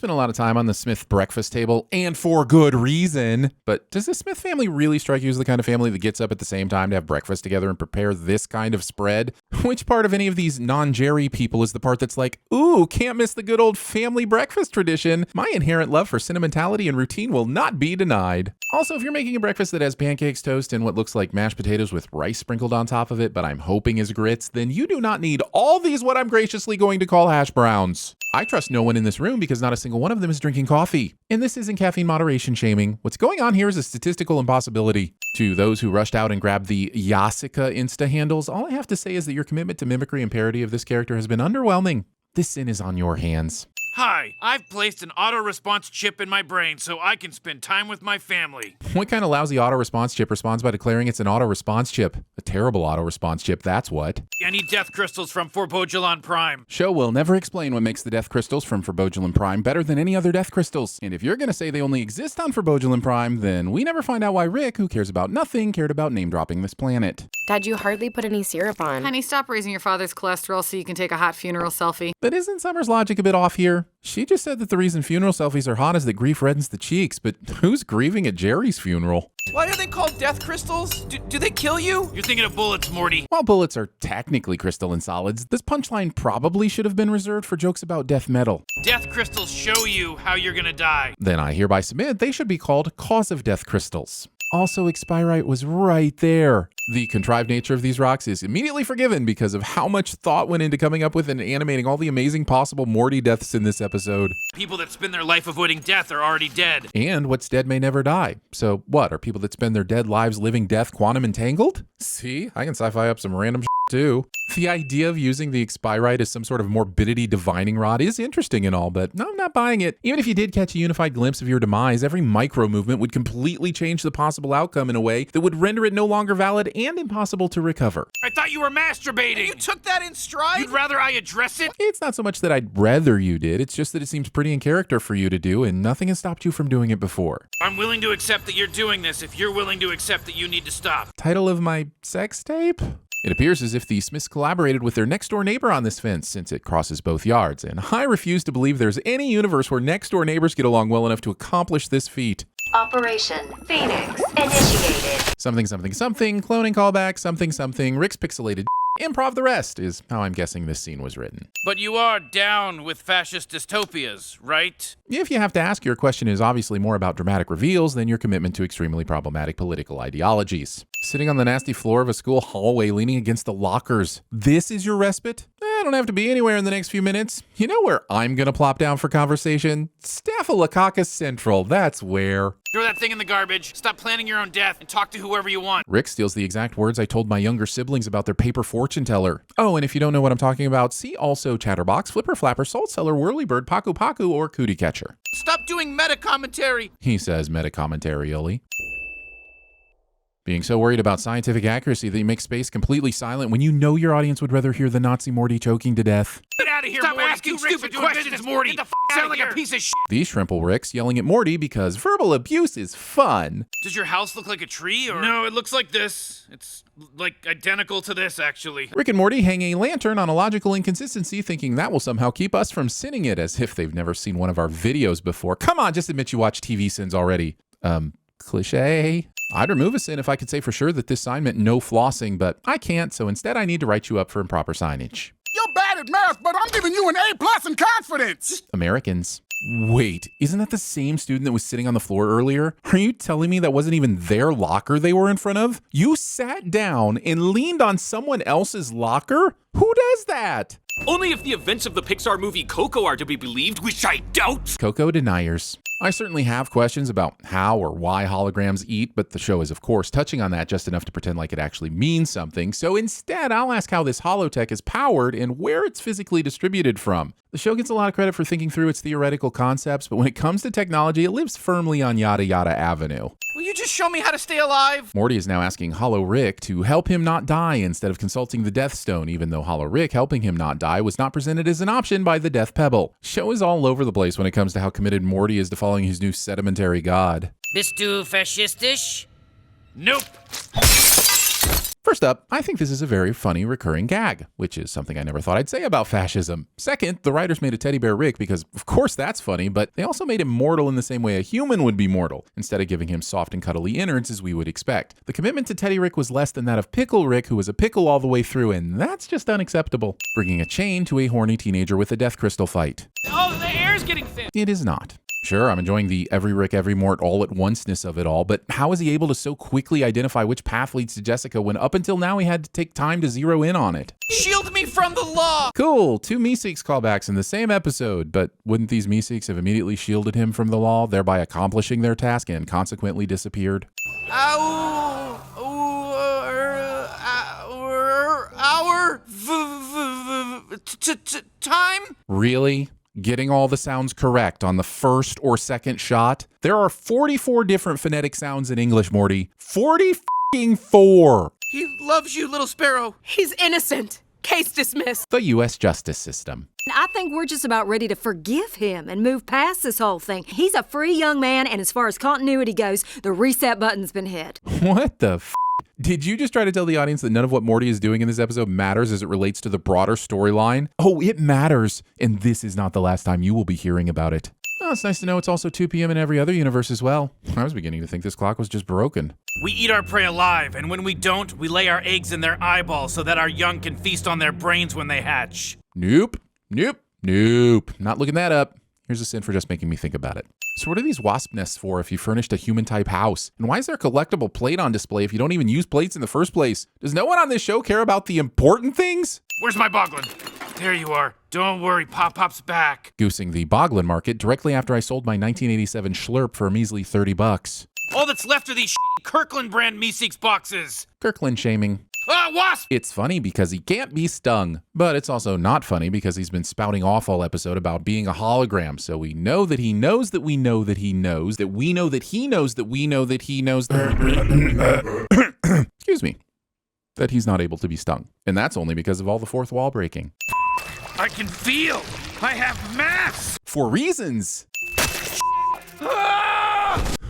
spent a lot of time on the Smith breakfast table, and for good reason. But does the Smith family really strike you as the kind of family that gets up at the same time to have breakfast together and prepare this kind of spread? Which part of any of these non-Jerry people is the part that's like, ooh, can't miss the good old family breakfast tradition? My inherent love for sentimentality and routine will not be denied. Also, if you're making a breakfast that has pancakes, toast, and what looks like mashed potatoes with rice sprinkled on top of it, but I'm hoping is grits, then you do not need all these what I'm graciously going to call hash browns. I trust no one in this room because not a single one of them is drinking coffee. And this isn't caffeine moderation shaming. What's going on here is a statistical impossibility. To those who rushed out and grabbed the Yasica Insta handles, all I have to say is that your commitment to mimicry and parody of this character has been underwhelming. This sin is on your hands. Hi, I've placed an auto-response chip in my brain so I can spend time with my family. What kind of lousy auto-response chip responds by declaring it's an auto-response chip? A terrible auto-response chip, that's what. I need death crystals from Forbodulon Prime. Show will never explain what makes the death crystals from Forbodulon Prime better than any other death crystals. And if you're going to say they only exist on Forbodulon Prime, then we never find out why Rick, who cares about nothing, cared about name-dropping this planet. Dad, you hardly put any syrup on. Honey, stop raising your father's cholesterol so you can take a hot funeral selfie. But isn't Summer's logic a bit off here? She just said that the reason funeral selfies are hot is that grief reddens the cheeks, but who's grieving at Jerry's funeral? Why are they called death crystals? Do they kill you? You're thinking of bullets, Morty. While bullets are technically crystalline solids, this punchline probably should have been reserved for jokes about death metal. Death crystals show you how you're gonna die. Then I hereby submit they should be called cause of death crystals. Also, Expirite was right there. The contrived nature of these rocks is immediately forgiven because of how much thought went into coming up with and animating all the amazing possible Morty deaths in this episode. People that spend their life avoiding death are already dead. And what's dead may never die. So what, are people that spend their dead lives living death quantum entangled? See, I can sci-fi up some random too. The idea of using the Expirite as some sort of morbidity divining rod is interesting and all, but no, I'm not buying it. Even if you did catch a unified glimpse of your demise, every micro movement would completely change the possible outcome in a way that would render it no longer valid and impossible to recover. I thought you were masturbating. You took that in stride? You'd rather I address it? It's not so much that I'd rather you did, it's just that it seems pretty in character for you to do, and nothing has stopped you from doing it before. I'm willing to accept that you're doing this if you're willing to accept that you need to stop. Title of my sex tape? It appears as if the Smiths collaborated with their next-door neighbor on this fence, since it crosses both yards, and I refuse to believe there's any universe where next-door neighbors get along well enough to accomplish this feat. Operation Phoenix initiated. Something, something, something, cloning callback, something, something, Rick's pixelated improv the rest is how I'm guessing this scene was written. But you are down with fascist dystopias, right? If you have to ask, your question is obviously more about dramatic reveals than your commitment to extremely problematic political ideologies. Sitting on the nasty floor of a school hallway leaning against the lockers, this is your respite? I don't have to be anywhere in the next few minutes. You know where I'm gonna plop down for conversation? Staphylococcus Central, that's where. Throw that thing in the garbage, stop planning your own death, and talk to whoever you want. Rick steals the exact words I told my younger siblings about their paper fortune teller. Oh, and if you don't know what I'm talking about, see also Chatterbox, Flipper Flapper, Salt Cellar, Whirlybird, Paku Paku, or Cootie Catcher. Stop doing meta commentary. He says meta-commentarially. Being so worried about scientific accuracy that you make space completely silent when you know your audience would rather hear the Nazi Morty choking to death. Get out of here, Stop Morty. asking Two Ricks stupid are doing questions, business. Morty. Get the f*** Sound out of like here. a piece of shit. These Shrimple Ricks yelling at Morty because verbal abuse is fun. Does your house look like a tree, or? No, it looks like this. It's, like, identical to this, actually. Rick and Morty hang a lantern on a logical inconsistency, thinking that will somehow keep us from sinning it, as if they've never seen one of our videos before. Come on, just admit you watch TVSins already. Cliche. I'd remove a sin if I could say for sure that this sign meant no flossing, but I can't, so instead I need to write you up for improper signage. You're bad at math, but I'm giving you an A+ in confidence. Americans. Wait, isn't that the same student that was sitting on the floor earlier? Are you telling me that wasn't even their locker they were in front of? You sat down and leaned on someone else's locker? Who does that? Only if the events of the Pixar movie Coco are to be believed, which I doubt. Coco deniers. I certainly have questions about how or why holograms eat, but the show is of course touching on that just enough to pretend like it actually means something. So instead, I'll ask how this holotech is powered and where it's physically distributed from. The show gets a lot of credit for thinking through its theoretical concepts, but when it comes to technology, it lives firmly on yada yada avenue. Will you just show me how to stay alive? Morty is now asking Hollow Rick to help him not die instead of consulting the Death Stone, even though Hollow Rick helping him not die was not presented as an option by the Death Pebble. Show is all over the place when it comes to how committed Morty is to following his new sedimentary god. Bist du faschistisch? Nope. First up, I think this is a very funny recurring gag, which is something I never thought I'd say about fascism. Second, the writers made a teddy bear Rick because, of course, that's funny, but they also made him mortal in the same way a human would be mortal, instead of giving him soft and cuddly innards as we would expect. The commitment to Teddy Rick was less than that of Pickle Rick, who was a pickle all the way through, and that's just unacceptable. Bringing a chain to a horny teenager with a death crystal fight. Oh, the air's getting thin. It is not. Sure, I'm enjoying the every Rick, every Mort all at onceness of it all, but how is he able to so quickly identify which path leads to Jessica when up until now he had to take time to zero in on it? Shield me from the law. Cool, 2 Meeseeks callbacks in the same episode, but wouldn't these Meeseeks have immediately shielded him from the law, thereby accomplishing their task and consequently disappeared? Time? Really? Getting all the sounds correct on the first or second shot? There are 44 different phonetic sounds in English, Morty. 44! He loves you, little sparrow. He's innocent. Case dismissed. The U.S. justice system. I think we're just about ready to forgive him and move past this whole thing. He's a free young man, and as far as continuity goes, the reset button's been hit. What the f***? Did you just try to tell the audience that none of what Morty is doing in this episode matters as it relates to the broader storyline? Oh, it matters, and this is not the last time you will be hearing about it. Oh, it's nice to know it's also 2 p.m. in every other universe as well. I was beginning to think this clock was just broken. We eat our prey alive, and when we don't, we lay our eggs in their eyeballs so that our young can feast on their brains when they hatch. Nope. Not looking that up. Here's a sin for just making me think about it. So what are these wasp nests for if you furnished a human-type house? And why is there a collectible plate on display if you don't even use plates in the first place? Does no one on this show care about the important things? Where's my boglin? There you are. Don't worry, Pop-Pop's back. Goosing the boglin market directly after I sold my 1987 Schlurp for a measly $30. All that's left are these Kirkland brand Meeseeks boxes. Kirkland shaming. Ah, wasp! It's funny because he can't be stung, but it's also not funny because he's been spouting off all episode about being a hologram, so we know that he knows that we know that he knows that we know that he knows that we know that he knows that excuse me, that he's not able to be stung. And that's only because of all the fourth wall breaking. I can feel! I have mass! For reasons!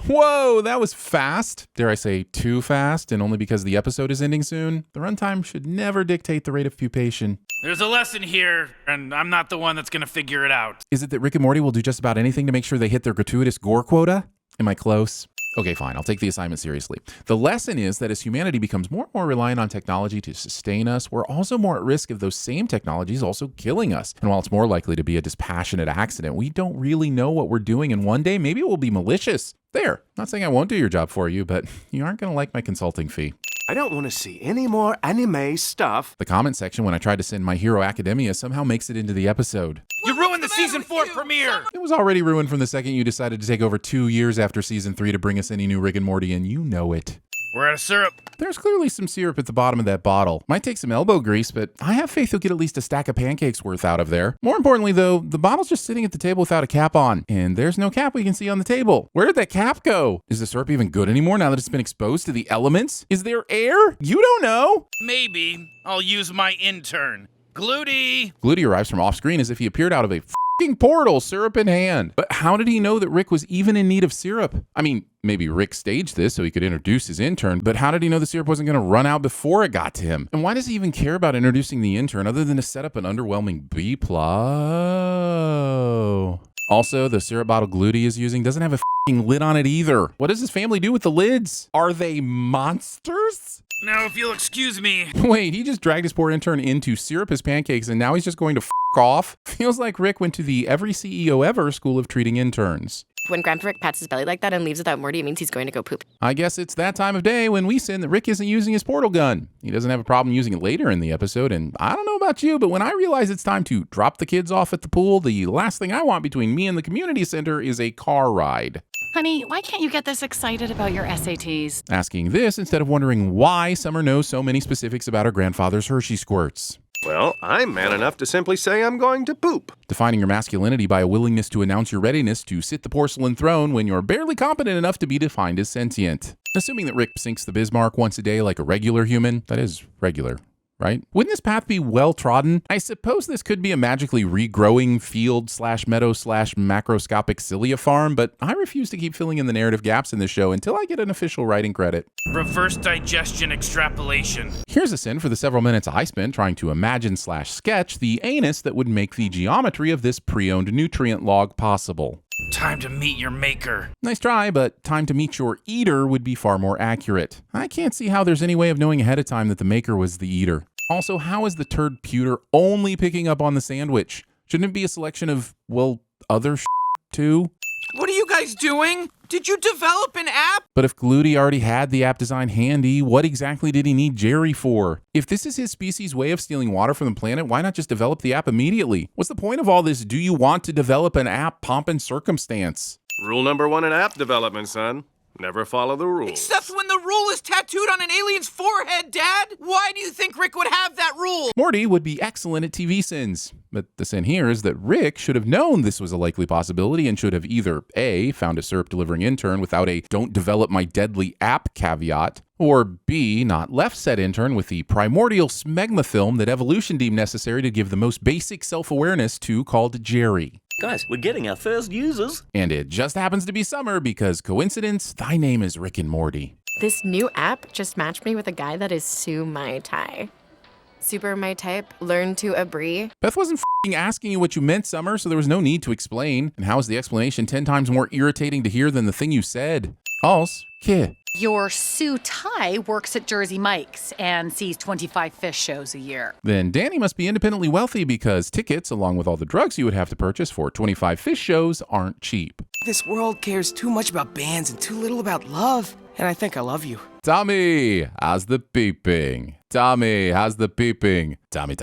Whoa, that was fast. Dare I say too fast, and only because the episode is ending soon? The runtime should never dictate the rate of pupation. There's a lesson here, and I'm not the one that's gonna figure it out. Is it that Rick and Morty will do just about anything to make sure they hit their gratuitous gore quota? Am I close? Okay, fine, I'll take the assignment seriously. The lesson is that as humanity becomes more and more reliant on technology to sustain us, we're also more at risk of those same technologies also killing us. And while it's more likely to be a dispassionate accident, we don't really know what we're doing, and one day maybe it will be malicious. There, not saying I won't do your job for you, but you aren't gonna like my consulting fee. I don't want to see any more anime stuff. The comment section when I tried to send My Hero Academia somehow makes it into the episode. You ruined the season 4 premiere! It was already ruined from the second you decided to take over 2 years after season 3 to bring us any new Rick and Morty, and you know it. We're out of syrup. There's clearly some syrup at the bottom of that bottle. Might take some elbow grease, but I have faith you'll get at least a stack of pancakes worth out of there. More importantly, though, the bottle's just sitting at the table without a cap on, and there's no cap we can see on the table. Where did that cap go? Is the syrup even good anymore now that it's been exposed to the elements? Is there air? You don't know. Maybe I'll use my intern. Gluty! Gluty arrives from off screen as if he appeared out of a f***ing portal, syrup in hand. But how did he know that Rick was even in need of syrup? I mean, maybe Rick staged this so he could introduce his intern, but how did he know the syrup wasn't going to run out before it got to him? And why does he even care about introducing the intern other than to set up an underwhelming B-plot? Also, the syrup bottle Gluty is using doesn't have a f***ing lid on it either. What does his family do with the lids? Are they monsters? Now, if you'll excuse me. Wait, he just dragged his poor intern in to syrup his pancakes and now he's just going to f*** off? Feels like Rick went to the every CEO ever school of treating interns. When Grandpa Rick pats his belly like that and leaves without Morty, it means he's going to go poop. I guess it's that time of day when we sin that Rick isn't using his portal gun. He doesn't have a problem using it later in the episode, and I don't know about you, but when I realize it's time to drop the kids off at the pool, the last thing I want between me and the community center is a car ride. Honey, why can't you get this excited about your SATs? Asking this instead of wondering why Summer knows so many specifics about her grandfather's Hershey squirts. Well, I'm man enough to simply say I'm going to poop. Defining your masculinity by a willingness to announce your readiness to sit the porcelain throne when you're barely competent enough to be defined as sentient. Assuming that Rick sinks the Bismarck once a day like a regular human, that is regular. right? Wouldn't this path be well trodden? I suppose this could be a magically regrowing field/meadow/macroscopic cilia farm, but I refuse to keep filling in the narrative gaps in this show until I get an official writing credit. Reverse digestion extrapolation. Here's a sin for the several minutes I spent trying to imagine/sketch the anus that would make the geometry of this pre-owned nutrient log possible. Time to meet your maker. Nice try, but time to meet your eater would be far more accurate. I can't see how there's any way of knowing ahead of time that the maker was the eater. Also, how is the turd pewter only picking up on the sandwich? Shouldn't it be a selection of, well, other too? What are you guys doing? Did you develop an app? But if Gluty already had the app design handy, what exactly did he need Jerry for? If this is his species' way of stealing water from the planet, why not just develop the app immediately? What's the point of all this do you want to develop an app pomp and circumstance? Rule number 1 in app development, son. Never follow the rules. Except when the rule is tattooed on an alien's forehead, Dad! Why do you think Rick would have that rule? Morty would be excellent at TVSins, but the sin here is that Rick should have known this was a likely possibility and should have either A, found a syrup delivering intern without a don't develop my deadly app caveat, or B, not left said intern with the primordial smegma film that evolution deemed necessary to give the most basic self-awareness to called Jerry. Guys, we're getting our first users. And it just happens to be summer because coincidence, thy name is Rick and Morty. This new app just matched me with a guy that is my type. Super my type, learn to abri. Beth wasn't f***ing asking you what you meant, Summer, so there was no need to explain. And how is the explanation 10 times more irritating to hear than the thing you said? Alls, kid. Your Sue Tai works at Jersey Mike's and sees 25 fish shows a year. Then Danny must be independently wealthy because tickets, along with all the drugs you would have to purchase for 25 fish shows, aren't cheap. This world cares too much about bands and too little about love. And I think I love you. Tommy, how's the peeping? Tommy, how's the peeping? Tommy.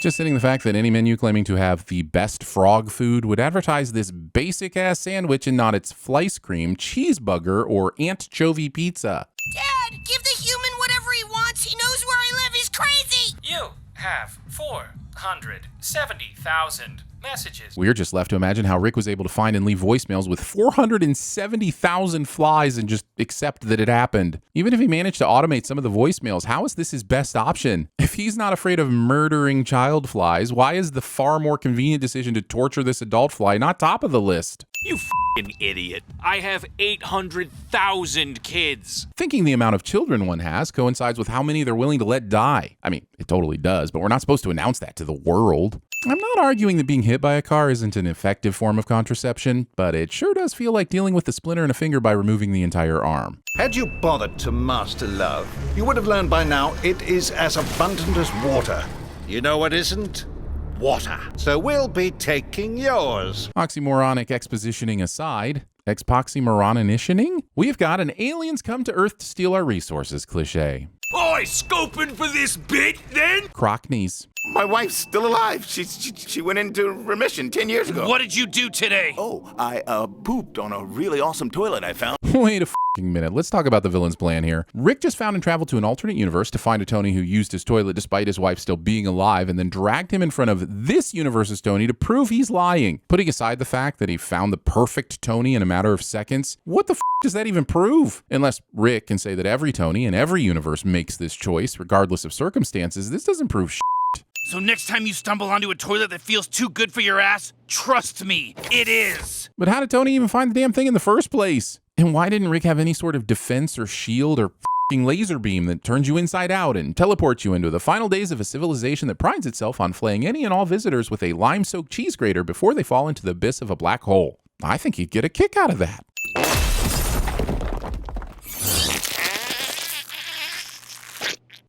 Just hitting the fact that any menu claiming to have the best frog food would advertise this basic-ass sandwich and not its flice cream, cheeseburger, or anchovy pizza. Dad, give the human whatever he wants. He knows where I live. He's crazy. You have 470,000 messages. We're just left to imagine how Rick was able to find and leave voicemails with 470,000 flies and just accept that it happened. Even if he managed to automate some of the voicemails, how is this his best option? If he's not afraid of murdering child flies, why is the far more convenient decision to torture this adult fly not top of the list? You f***ing idiot. I have 800,000 kids. Thinking the amount of children one has coincides with how many they're willing to let die. I mean, it totally does, but we're not supposed to announce that to the world. I'm not arguing that being hit by a car isn't an effective form of contraception, but it sure does feel like dealing with the splinter in a finger by removing the entire arm. Had you bothered to master love, you would have learned by now it is as abundant as water. You know what isn't? Water. So we'll be taking yours. Oxymoronic expositioning aside, expoxymoronitioning? We've got an aliens come to Earth to steal our resources cliche. Oi, scoping for this bit, then? Crockneys. My wife's still alive. She went into remission 10 years ago. What did you do today? Oh, I pooped on a really awesome toilet I found. Wait a f***ing minute. Let's talk about the villain's plan here. Rick just found and traveled to an alternate universe to find a Tony who used his toilet despite his wife still being alive, and then dragged him in front of this universe's Tony to prove he's lying. Putting aside the fact that he found the perfect Tony in a matter of seconds, what the f*** does that even prove? Unless Rick can say that every Tony in every universe makes this choice, regardless of circumstances, this doesn't prove shit. So next time you stumble onto a toilet that feels too good for your ass, trust me, it is. But how did Tony even find the damn thing in the first place? And why didn't Rick have any sort of defense or shield or f***ing laser beam that turns you inside out and teleports you into the final days of a civilization that prides itself on flaying any and all visitors with a lime-soaked cheese grater before they fall into the abyss of a black hole? I think he'd get a kick out of that.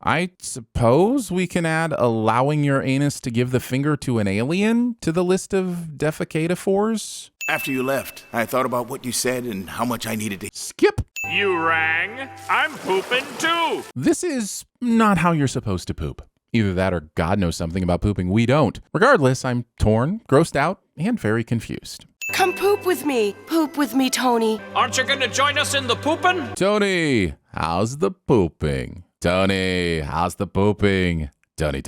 I suppose we can add allowing your anus to give the finger to an alien to the list of defecatophores? After you left, I thought about what you said and how much I needed to skip. You rang. I'm pooping too. This is not how you're supposed to poop. Either that or God knows something about pooping we don't. Regardless, I'm torn, grossed out, and very confused. Come poop with me. Poop with me, Tony. Aren't you gonna join us in the pooping? Tony, how's the pooping? Tony, how's the pooping? Tony.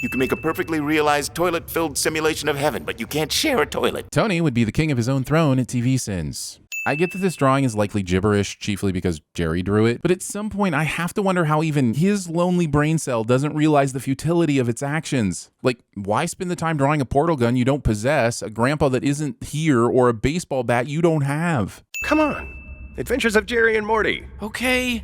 You can make a perfectly realized toilet-filled simulation of heaven, but you can't share a toilet. Tony would be the king of his own throne at TVSins. I get that this drawing is likely gibberish, chiefly because Jerry drew it, but at some point I have to wonder how even his lonely brain cell doesn't realize the futility of its actions. Like, why spend the time drawing a portal gun you don't possess, a grandpa that isn't here, or a baseball bat you don't have? Come on. Adventures of Jerry and Morty. Okay.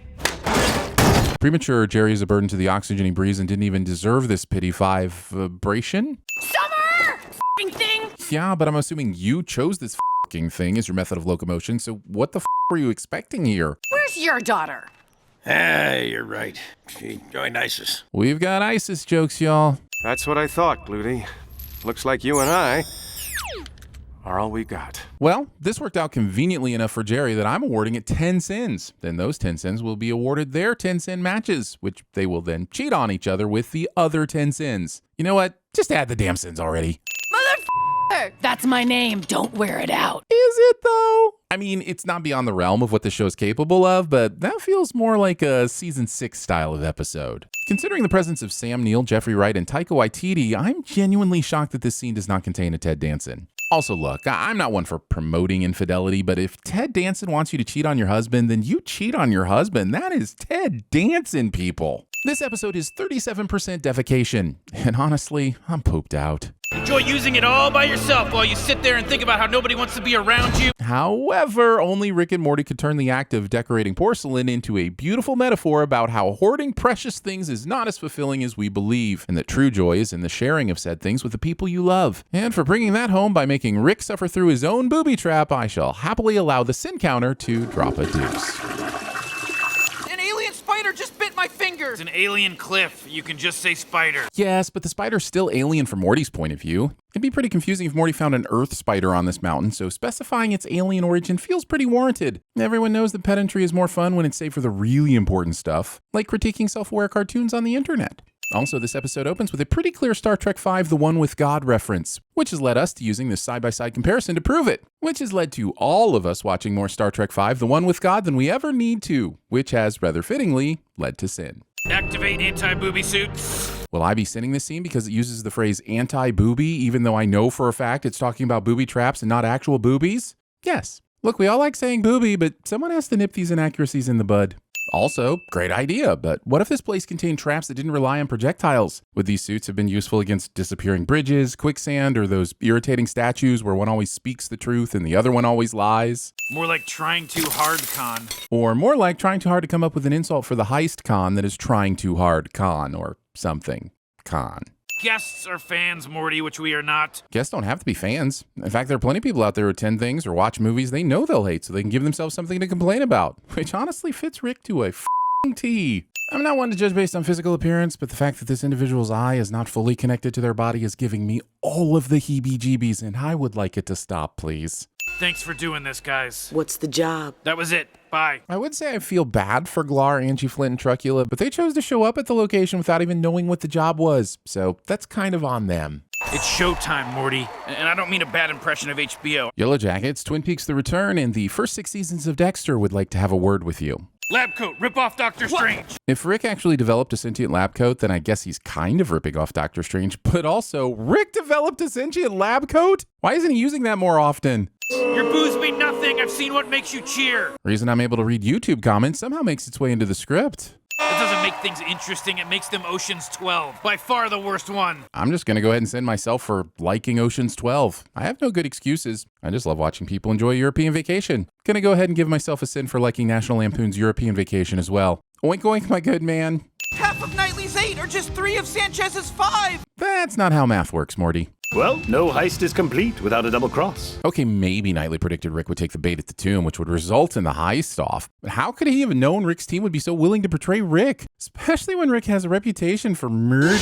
Premature Jerry is a burden to the oxygen he breathes and didn't even deserve this pity vibration? Summer! F***ing thing! Yeah, but I'm assuming you chose this f***ing thing as your method of locomotion, so what the f*** were you expecting here? Where's your daughter? You're right. She joined ISIS. We've got ISIS jokes, y'all. That's what I thought, Gluty. Looks like you and I are all we got. Well, this worked out conveniently enough for Jerry that I'm awarding it 10 sins. Then those 10 sins will be awarded their 10 sin matches, which they will then cheat on each other with the other 10 sins. You know what? Just add the damn sins already. Motherfucker! That's my name. Don't wear it out. Is it though? I mean, it's not beyond the realm of what the show's capable of, but that feels more like a season 6 style of episode. Considering the presence of Sam Neill, Jeffrey Wright, and Taika Waititi, I'm genuinely shocked that this scene does not contain a Ted Danson. Also, look, I'm not one for promoting infidelity, but if Ted Danson wants you to cheat on your husband, then you cheat on your husband. That is Ted Danson, people. This episode is 37% defecation, and honestly, I'm pooped out. Enjoy using it all by yourself while you sit there and think about how nobody wants to be around you. However, only Rick and Morty could turn the act of decorating porcelain into a beautiful metaphor about how hoarding precious things is not as fulfilling as we believe, and that true joy is in the sharing of said things with the people you love. And for bringing that home by making Rick suffer through his own booby trap, I shall happily allow the sin counter to drop a deuce. An alien spider just bit my finger. It's an alien cliff. You can just say spider. Yes, but the spider's still alien from Morty's point of view. It'd be pretty confusing if Morty found an earth spider on this mountain, so specifying its alien origin feels pretty warranted. Everyone knows that pedantry is more fun when it's saved for the really important stuff, like critiquing self-aware cartoons on the internet. Also, this episode opens with a pretty clear Star Trek V The One with God reference, which has led us to using this side-by-side comparison to prove it, which has led to all of us watching more Star Trek V The One with God than we ever need to, which has, rather fittingly, led to sin. Activate anti-booby suits. Will I be sinning this scene because it uses the phrase anti-booby, even though I know for a fact it's talking about booby traps and not actual boobies? Yes. Look, we all like saying booby, but someone has to nip these inaccuracies in the bud. Also, great idea, but what if this place contained traps that didn't rely on projectiles? Would these suits have been useful against disappearing bridges, quicksand, or those irritating statues where one always speaks the truth and the other one always lies? More like trying too hard con. Or more like trying too hard to come up with an insult for the heist con that is trying too hard con, or something con. Guests are fans, Morty, which we are not. Guests don't have to be fans. In fact, there are plenty of people out there who attend things or watch movies they know they'll hate so they can give themselves something to complain about, which honestly fits Rick to a f***ing T. I'm not one to judge based on physical appearance, but the fact that this individual's eye is not fully connected to their body is giving me all of the heebie-jeebies, and I would like it to stop, please. Thanks for doing this, guys. What's the job? That was it. Bye. I would say I feel bad for Glar, Angie Flint, and Truckula, but they chose to show up at the location without even knowing what the job was, so that's kind of on them. It's showtime, Morty. And I don't mean a bad impression of HBO. Yellow Jackets, Twin Peaks The Return, and the first 6 seasons of Dexter would like to have a word with you. Lab coat, rip off Doctor Strange. If Rick actually developed a sentient lab coat, then I guess he's kind of ripping off Doctor Strange, but also, Rick developed a sentient lab coat? Why isn't he using that more often? Your boos mean nothing. I've seen what makes you cheer. Reason I'm able to read YouTube comments somehow makes its way into the script. That doesn't make things interesting. It makes them Ocean's 12. By far the worst one. I'm just going to go ahead and send myself for liking Ocean's 12. I have no good excuses. I just love watching people enjoy European Vacation. Gonna go ahead and give myself a sin for liking National Lampoon's European Vacation as well. Oink oink, my good man. Half of Knightley's 8 or just 3 of Sanchez's 5. That's not how math works, Morty. Well, no heist is complete without a double cross. Okay, maybe Knightley predicted Rick would take the bait at the tomb, which would result in the heist off. But how could he have known Rick's team would be so willing to portray Rick? Especially when Rick has a reputation for murder.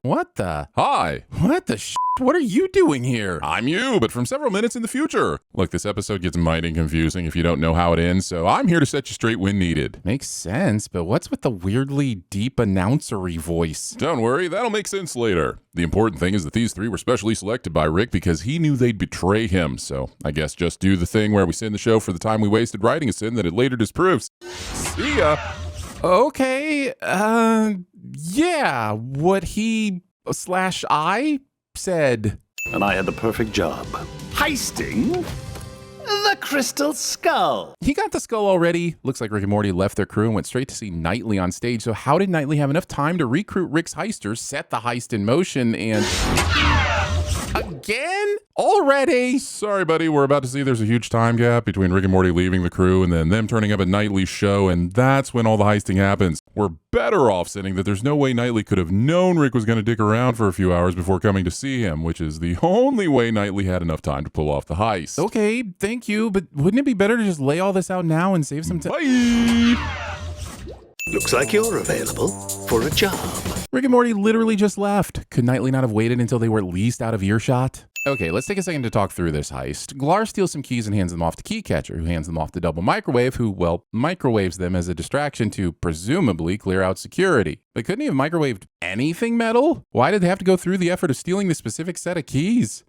What the? Hi. What the sh**? What are you doing here? I'm you, but from several minutes in the future. Look, this episode gets mighty confusing if you don't know how it ends, so I'm here to set you straight when needed. Makes sense, but what's with the weirdly deep announcery voice? Don't worry, that'll make sense later. The important thing is that these 3 were specially selected by Rick because he knew they'd betray him, so I guess just do the thing where we sin the show for the time we wasted writing a sin that it later disproves. See ya. Okay, yeah, what he / I said. And I had the perfect job. Heisting The crystal skull. He got the skull already. Looks like Rick and Morty left their crew and went straight to see Knightley on stage. So how did Knightley have enough time to recruit Rick's heisters, set the heist in motion, and... Again? Already? Sorry, buddy. We're about to see there's a huge time gap between Rick and Morty leaving the crew and then them turning up at Knightley's show, and that's when all the heisting happens. We're better off saying that there's no way Knightley could have known Rick was going to dick around for a few hours before coming to see him, which is the only way Knightley had enough time to pull off the heist. Okay, thank you, but wouldn't it be better to just lay all this out now and save some time? Bye! Looks like you're available for a job. Rick and Morty literally just left. Could Knightley not have waited until they were at least out of earshot? Okay, let's take a second to talk through this heist. Glar steals some keys and hands them off to Keycatcher, who hands them off to Double Microwave, who, well, microwaves them as a distraction to presumably clear out security. But couldn't he have microwaved anything metal? Why did they have to go through the effort of stealing the specific set of keys?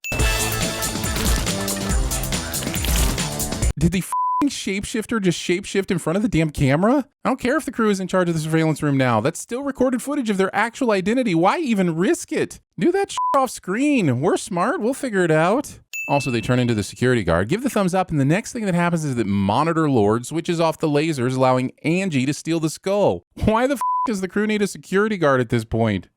Did the shapeshifter just shapeshift in front of the damn camera? I don't care if the crew is in charge of the surveillance room now. That's still recorded footage of their actual identity. Why even risk it? Do that off screen. We're smart. We'll figure it out. Also, they turn into the security guard, give the thumbs up, and the next thing that happens is that Monitor Lord switches off the lasers, allowing Angie to steal the skull. Why the does the crew need a security guard at this point?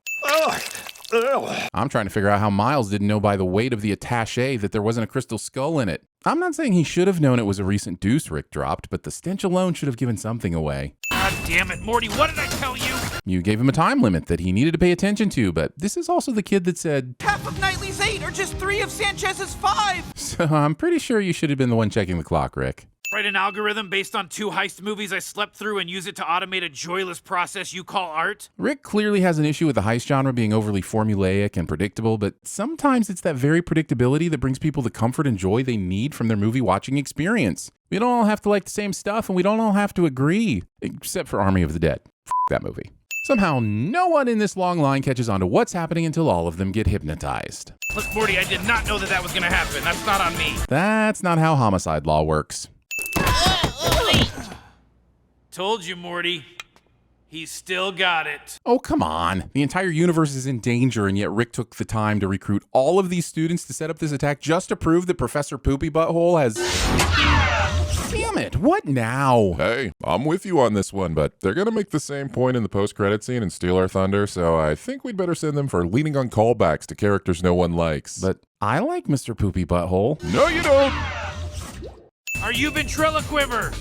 I'm trying to figure out how Miles didn't know by the weight of the attaché that there wasn't a crystal skull in it. I'm not saying he should have known it was a recent deuce Rick dropped, but the stench alone should have given something away. God damn it, Morty, what did I tell you? You gave him a time limit that he needed to pay attention to, but this is also the kid that said, half of Knightley's 8 or just 3 of Sanchez's 5. So I'm pretty sure you should have been the one checking the clock, Rick. Write an algorithm based on 2 heist movies I slept through and use it to automate a joyless process you call art? Rick clearly has an issue with the heist genre being overly formulaic and predictable, but sometimes it's that very predictability that brings people the comfort and joy they need from their movie watching experience. We don't all have to like the same stuff, and we don't all have to agree, except for Army of the Dead. F that movie. Somehow, no one in this long line catches on to what's happening until all of them get hypnotized. Look, Morty, I did not know that was going to happen. That's not on me. That's not how homicide law works. Told you, Morty. He's still got it. Oh, come on. The entire universe is in danger, and yet Rick took the time to recruit all of these students to set up this attack just to prove that Professor Poopy Butthole has... Damn it, what now? Hey, I'm with you on this one, but they're gonna make the same point in the post-credit scene and steal our thunder, so I think we'd better send them for leaning on callbacks to characters no one likes. But I like Mr. Poopy Butthole. No, you don't! Are you ventriloquiver?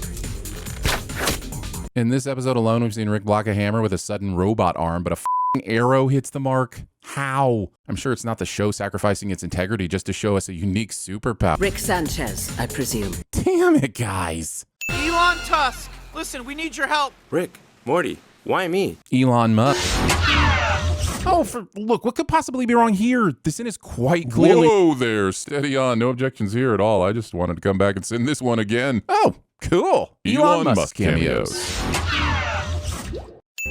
In this episode alone, we've seen Rick block a hammer with a sudden robot arm, but a arrow hits the mark. How? I'm sure it's not the show sacrificing its integrity just to show us a unique superpower. Rick Sanchez, I presume. Damn it, guys. Elon Tusk, listen, we need your help. Rick, Morty, why me? Elon Musk. Oh, look, what could possibly be wrong here? The sin is quite clearly... Whoa there, steady on. No objections here at all. I just wanted to come back and send this one again. Oh, cool. Elon Musk cameos.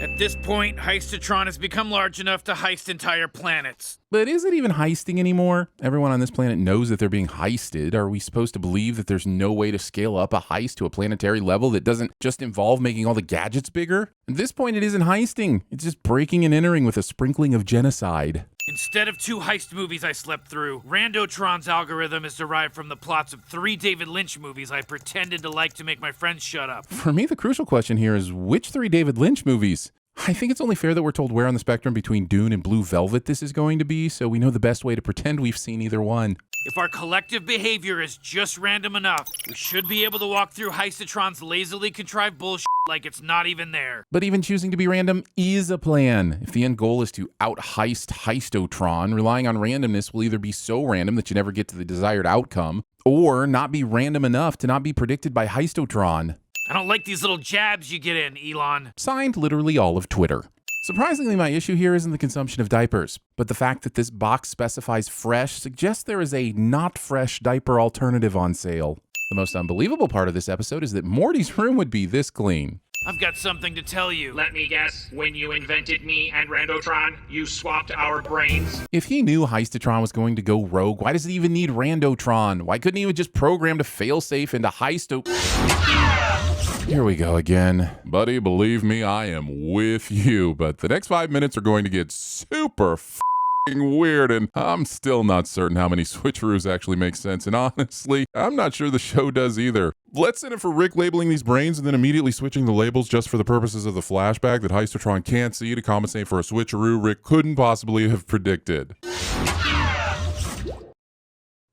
At this point, Heistatron has become large enough to heist entire planets. But is it even heisting anymore? Everyone on this planet knows that they're being heisted. Are we supposed to believe that there's no way to scale up a heist to a planetary level that doesn't just involve making all the gadgets bigger? At this point, it isn't heisting. It's just breaking and entering with a sprinkling of genocide. Instead of 2 heist movies I slept through, Randotron's algorithm is derived from the plots of 3 David Lynch movies I pretended to like to make my friends shut up. For me, the crucial question here is which 3 David Lynch movies? I think it's only fair that we're told where on the spectrum between Dune and Blue Velvet this is going to be, so we know the best way to pretend we've seen either one. If our collective behavior is just random enough, we should be able to walk through Heistatron's lazily contrived bullshit like it's not even there. But even choosing to be random is a plan. If the end goal is to out-heist Heistotron, relying on randomness will either be so random that you never get to the desired outcome, or not be random enough to not be predicted by Heistotron. I don't like these little jabs you get in, Elon. Signed literally all of Twitter. Surprisingly, my issue here isn't the consumption of diapers, but the fact that this box specifies fresh suggests there is a not fresh diaper alternative on sale. The most unbelievable part of this episode is that Morty's room would be this clean. I've got something to tell you. Let me guess, when you invented me and Randotron, you swapped our brains? If he knew Heistatron was going to go rogue, why does he even need Randotron? Why couldn't he have just programmed a failsafe into Heisto... Here we go again. Buddy, believe me, I am with you, but the next 5 minutes are going to get super weird, and I'm still not certain how many switcheroos actually make sense, and honestly, I'm not sure the show does either. Let's send it for Rick labeling these brains and then immediately switching the labels just for the purposes of the flashback that Heistatron can't see to compensate for a switcheroo Rick couldn't possibly have predicted.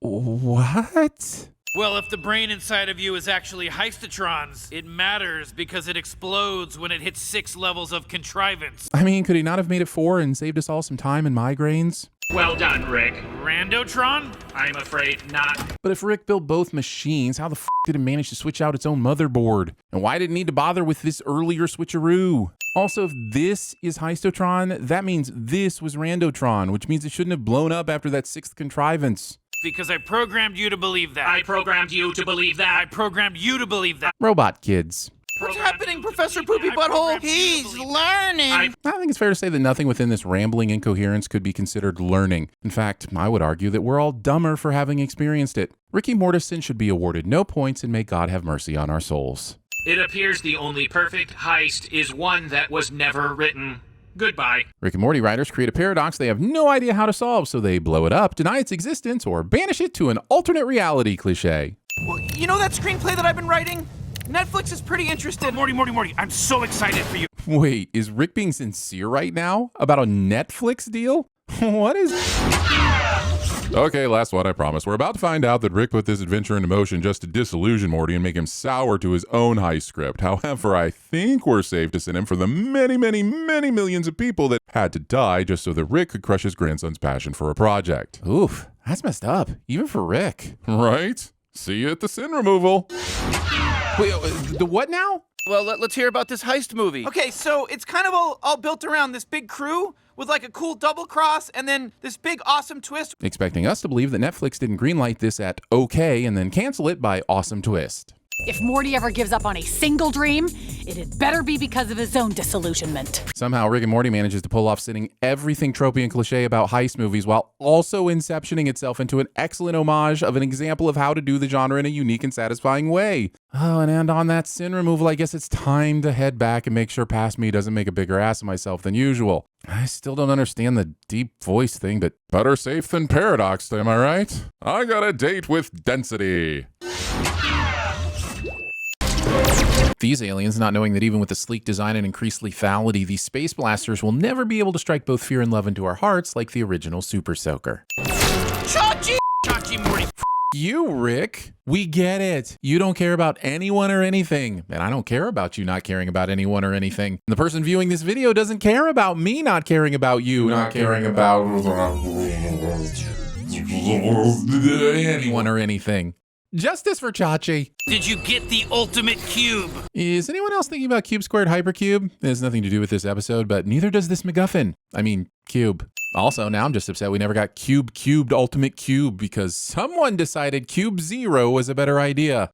What? Well, if the brain inside of you is actually Heistatron's, it matters because it explodes when it hits 6 levels of contrivance. I mean, could he not have made it 4 and saved us all some time and migraines? Well done, Rick. Randotron? I'm afraid not. But if Rick built both machines, how the f did it manage to switch out its own motherboard? And why did it need to bother with this earlier switcheroo? Also, if this is Heistatron, that means this was Randotron, which means it shouldn't have blown up after that 6th contrivance. Because I programmed you to believe that. I programmed you to believe that. I programmed you to believe that. Robot kids. What's happening, Professor Poopy Butthole? He's learning. I think it's fair to say that nothing within this rambling incoherence could be considered learning. In fact, I would argue that we're all dumber for having experienced it. Ricky Mortison should be awarded no points, and may God have mercy on our souls. It appears the only perfect heist is one that was never written. Goodbye. Rick and Morty writers create a paradox they have no idea how to solve, so they blow it up, deny its existence, or banish it to an alternate reality cliché. Well, you know that screenplay that I've been writing? Netflix is pretty interested. Oh, Morty, I'm so excited for you. Wait, is Rick being sincere right now about a Netflix deal? What is... Okay, last one, I promise. We're about to find out that Rick put this adventure into motion just to disillusion Morty and make him sour to his own heist script. However, I think we're safe to send him for the many, many, many millions of people that had to die just so that Rick could crush his grandson's passion for a project. Oof, that's messed up, even for Rick. Right? See you at the sin removal. Wait, the what now? Well, let's hear about this heist movie. Okay, so it's kind of all built around this big crew with like a cool double cross and then this big awesome twist. Expecting us to believe that Netflix didn't greenlight this at okay and then cancel it by awesome twist. If Morty ever gives up on a single dream, it had better be because of his own disillusionment. Somehow, Rick and Morty manages to pull off sending everything tropey and cliche about heist movies while also inceptioning itself into an excellent homage of an example of how to do the genre in a unique and satisfying way. Oh, and on that sin removal, I guess it's time to head back and make sure Past Me doesn't make a bigger ass of myself than usual. I still don't understand the deep voice thing, but better safe than paradoxed, am I right? I got a date with density. These aliens, not knowing that even with the sleek design and increased lethality, these space blasters will never be able to strike both fear and love into our hearts like the original Super Soaker. Chachi! Chachi Morty. You, Rick. We get it. You don't care about anyone or anything. And I don't care about you not caring about anyone or anything. And the person viewing this video doesn't care about me not caring about you. Not caring about anyone or anything. Justice for Chachi. Did you get the ultimate cube? Is anyone else thinking about cube squared hypercube? It has nothing to do with this episode, but neither does this MacGuffin. I mean, cube. Also, now I'm just upset we never got cubed ultimate cube because someone decided Cube Zero was a better idea.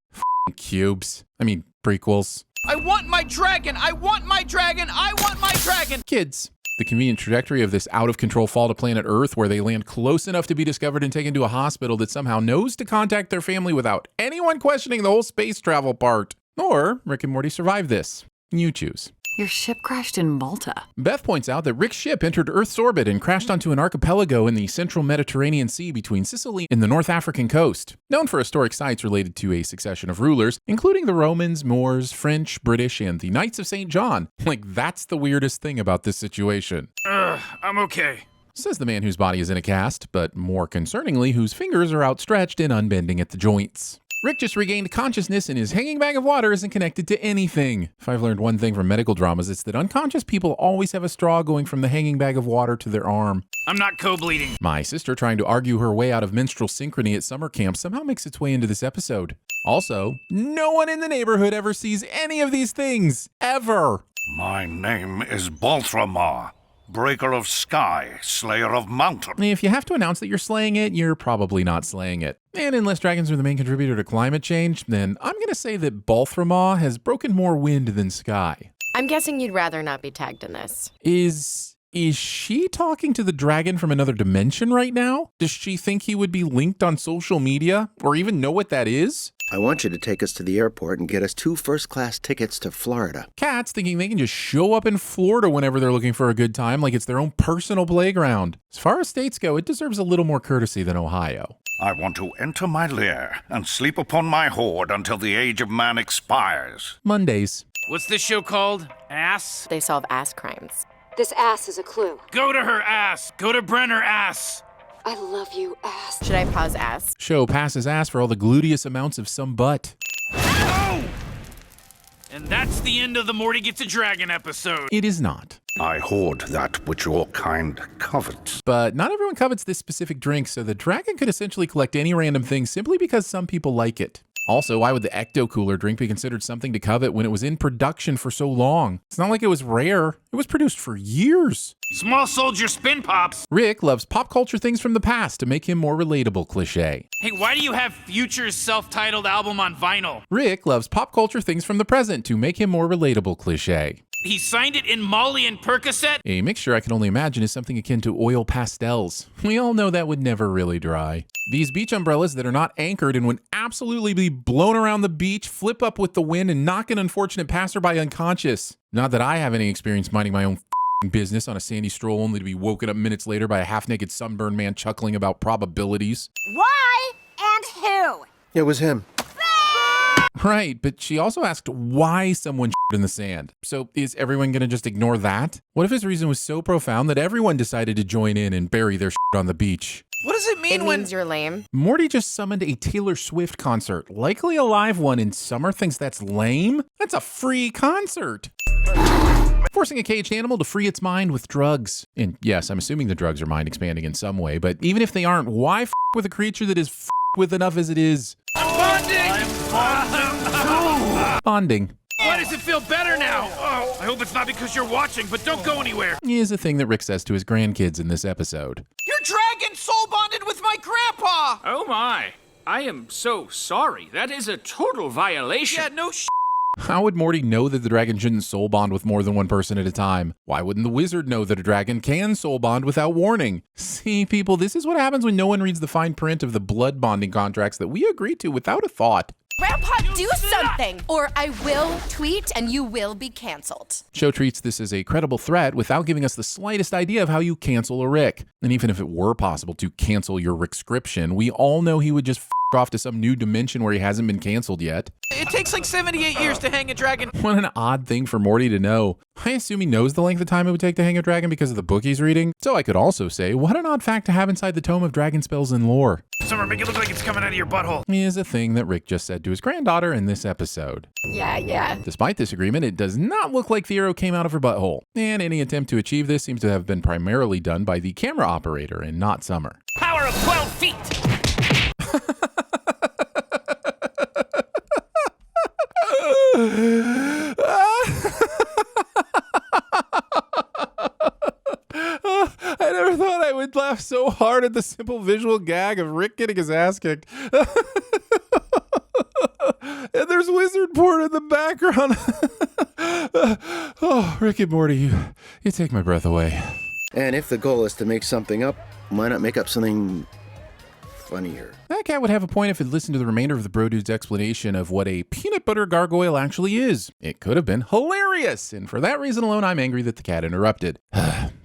Cubes. I mean, prequels. I want my dragon! I want my dragon! I want my dragon! Kids. The convenient trajectory of this out-of-control fall to planet Earth where they land close enough to be discovered and taken to a hospital that somehow knows to contact their family without anyone questioning the whole space travel part. Or Rick and Morty survive this. You choose. Your ship crashed in Malta. Beth points out that Rick's ship entered Earth's orbit and crashed onto an archipelago in the central Mediterranean Sea between Sicily and the North African coast, known for historic sites related to a succession of rulers, including the Romans, Moors, French, British, and the Knights of St. John. Like, that's the weirdest thing about this situation. I'm okay. Says the man whose body is in a cast, but more concerningly, whose fingers are outstretched and unbending at the joints. Rick just regained consciousness and his hanging bag of water isn't connected to anything. If I've learned one thing from medical dramas, it's that unconscious people always have a straw going from the hanging bag of water to their arm. I'm not co-bleeding. My sister trying to argue her way out of menstrual synchrony at summer camp somehow makes its way into this episode. Also, no one in the neighborhood ever sees any of these things. Ever. My name is Balthramar, breaker of sky, slayer of mountain. If you have to announce that you're slaying it, you're probably not slaying it. And unless dragons are the main contributor to climate change, then I'm going to say that Balthramar has broken more wind than sky. I'm guessing you'd rather not be tagged in this. Is she talking to the dragon from another dimension right now? Does she think he would be linked on social media or even know what that is? I want you to take us to the airport and get us 2 first-class tickets to Florida. Cats thinking they can just show up in Florida whenever they're looking for a good time like it's their own personal playground. As far as states go, it deserves a little more courtesy than Ohio. I want to enter my lair and sleep upon my hoard until the age of man expires. Mondays. What's this show called? Ass? They solve ass crimes. This ass is a clue. Go to her ass. Go to Brenner ass. I love you, ass. Should I pause ass? Show passes ass for all the gluteus amounts of some butt. Oh! And that's the end of the Morty Gets a Dragon episode. It is not. I hoard that which your kind covets. But not everyone covets this specific drink, so the dragon could essentially collect any random thing simply because some people like it. Also, why would the Ecto Cooler drink be considered something to covet when it was in production for so long? It's not like it was rare. It was produced for years. Small soldier spin pops. Rick loves pop culture things from the past to make him more relatable cliche. Hey, why do you have Future's self-titled album on vinyl? Rick loves pop culture things from the present to make him more relatable cliche. He signed it in Molly and Percocet? A mixture I can only imagine is something akin to oil pastels. We all know that would never really dry. These beach umbrellas that are not anchored and would absolutely be blown around the beach, flip up with the wind, and knock an unfortunate passerby unconscious. Not that I have any experience minding my own business on a sandy stroll only to be woken up minutes later by a half-naked sunburned man chuckling about probabilities. Why and who? It was him. Right, but she also asked why someone in the sand. So is everyone going to just ignore that? What if his reason was so profound that everyone decided to join in and bury their on the beach? What does it mean It means you're lame. Morty just summoned a Taylor Swift concert, likely a live one, and Summer thinks that's lame? That's a free concert. Forcing a caged animal to free its mind with drugs. And yes, I'm assuming the drugs are mind expanding in some way, but even if they aren't, why with a creature that is with enough as it is? Bonding. Why does it feel better now? Oh, I hope it's not because you're watching, but don't go anywhere. Is a thing that Rick says to his grandkids in this episode. Your dragon soul bonded with my grandpa! Oh my. I am so sorry. That is a total violation. Yeah, no How would Morty know that the dragon shouldn't soul bond with more than one person at a time? Why wouldn't the wizard know that a dragon can soul bond without warning? See, people, this is what happens when no one reads the fine print of the blood bonding contracts that we agree to without a thought. Grandpa, do something, or I will tweet and you will be canceled. Show treats this as a credible threat without giving us the slightest idea of how you cancel a Rick. And even if it were possible to cancel your Rickscription, we all know he would just off to some new dimension where he hasn't been canceled yet. It takes like 78 years to hang a dragon. What an odd thing for Morty to know. I assume he knows the length of time it would take to hang a dragon because of the book he's reading. So I could also say, what an odd fact to have inside the tome of dragon spells and lore. Summer, make it look like it's coming out of your butthole. Is a thing that Rick just said to his granddaughter in this episode. Yeah. Despite this agreement, it does not look like the arrow came out of her butthole. And any attempt to achieve this seems to have been primarily done by the camera operator and not Summer. Power of 12 feet. I never thought I would laugh so hard at the simple visual gag of Rick getting his ass kicked. And there's wizard porn in the background. Oh, Rick and Morty, you take my breath away. And if the goal is to make something up, why not make up something funnier? That cat would have a point if it listened to the remainder of the bro dude's explanation of what a peanut butter gargoyle actually is. It could have been hilarious, and for that reason alone, I'm angry that the cat interrupted.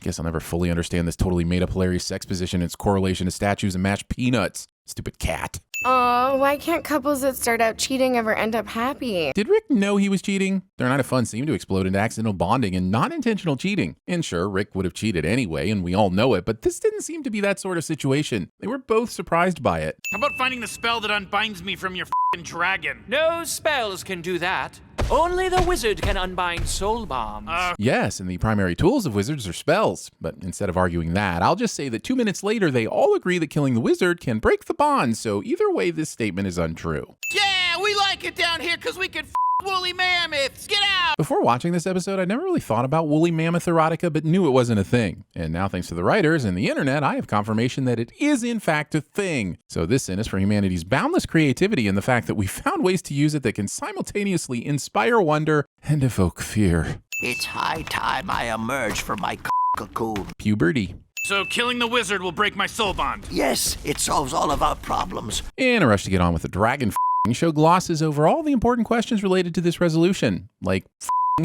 Guess I'll never fully understand this totally made-up hilarious sex position and its correlation to statues and mashed peanuts. Stupid cat. Oh, why can't couples that start out cheating ever end up happy? Did Rick know he was cheating? Their night of fun seemed to explode into accidental bonding and not intentional cheating. And sure, Rick would have cheated anyway, and we all know it, but this didn't seem to be that sort of situation. They were both surprised by it. How about finding the spell that unbinds me from your f***ing dragon? No spells can do that. Only the wizard can unbind soul bombs. Yes, and the primary tools of wizards are spells. But instead of arguing that, I'll just say that 2 minutes later, they all agree that killing the wizard can break the bond, so either way, this statement is untrue. Yeah, we like it down here because we can woolly mammoths. Get out! Before watching this episode, I never really thought about woolly mammoth erotica, but knew it wasn't a thing. And now, thanks to the writers and the internet, I have confirmation that it is in fact a thing. So this sin is for humanity's boundless creativity and the fact that we found ways to use it that can simultaneously inspire wonder and evoke fear. It's high time I emerge from my cocoon. Puberty. So killing the wizard will break my soul bond. Yes, it solves all of our problems. In a rush to get on with the dragon show glosses over all the important questions related to this resolution, like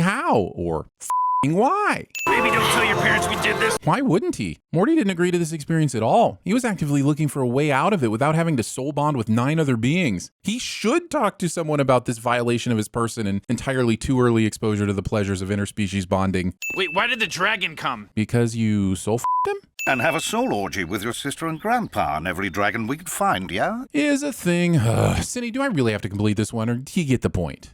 how or why. Maybe don't tell your parents we did this. Why wouldn't he? Morty didn't agree to this experience at all. He was actively looking for a way out of it without having to soul bond with 9 other beings. He should talk to someone about this violation of his person and entirely too early exposure to the pleasures of interspecies bonding. Wait, why did the dragon come? Because you soul him? And have a soul orgy with your sister and grandpa and every dragon we could find, yeah? Is a thing. Cindy, do I really have to complete this one, or do you get the point?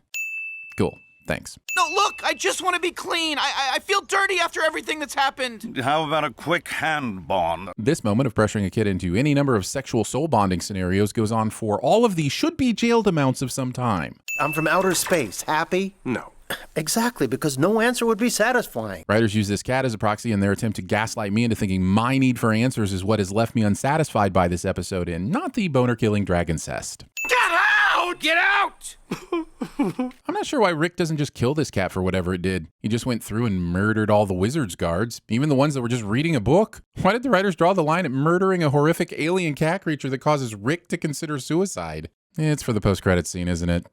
Cool. Thanks. No, look, I just want to be clean. I feel dirty after everything that's happened. How about a quick hand bond? This moment of pressuring a kid into any number of sexual soul bonding scenarios goes on for all of the should-be jailed amounts of some time. I'm from outer space. Happy? No. Exactly, because no answer would be satisfying. Writers use this cat as a proxy in their attempt to gaslight me into thinking my need for answers is what has left me unsatisfied by this episode and not the boner-killing dragon cest. Get out! Get out! I'm not sure why Rick doesn't just kill this cat for whatever it did. He just went through and murdered all the wizard's guards, even the ones that were just reading a book. Why did the writers draw the line at murdering a horrific alien cat creature that causes Rick to consider suicide? It's for the post-credits scene, isn't it?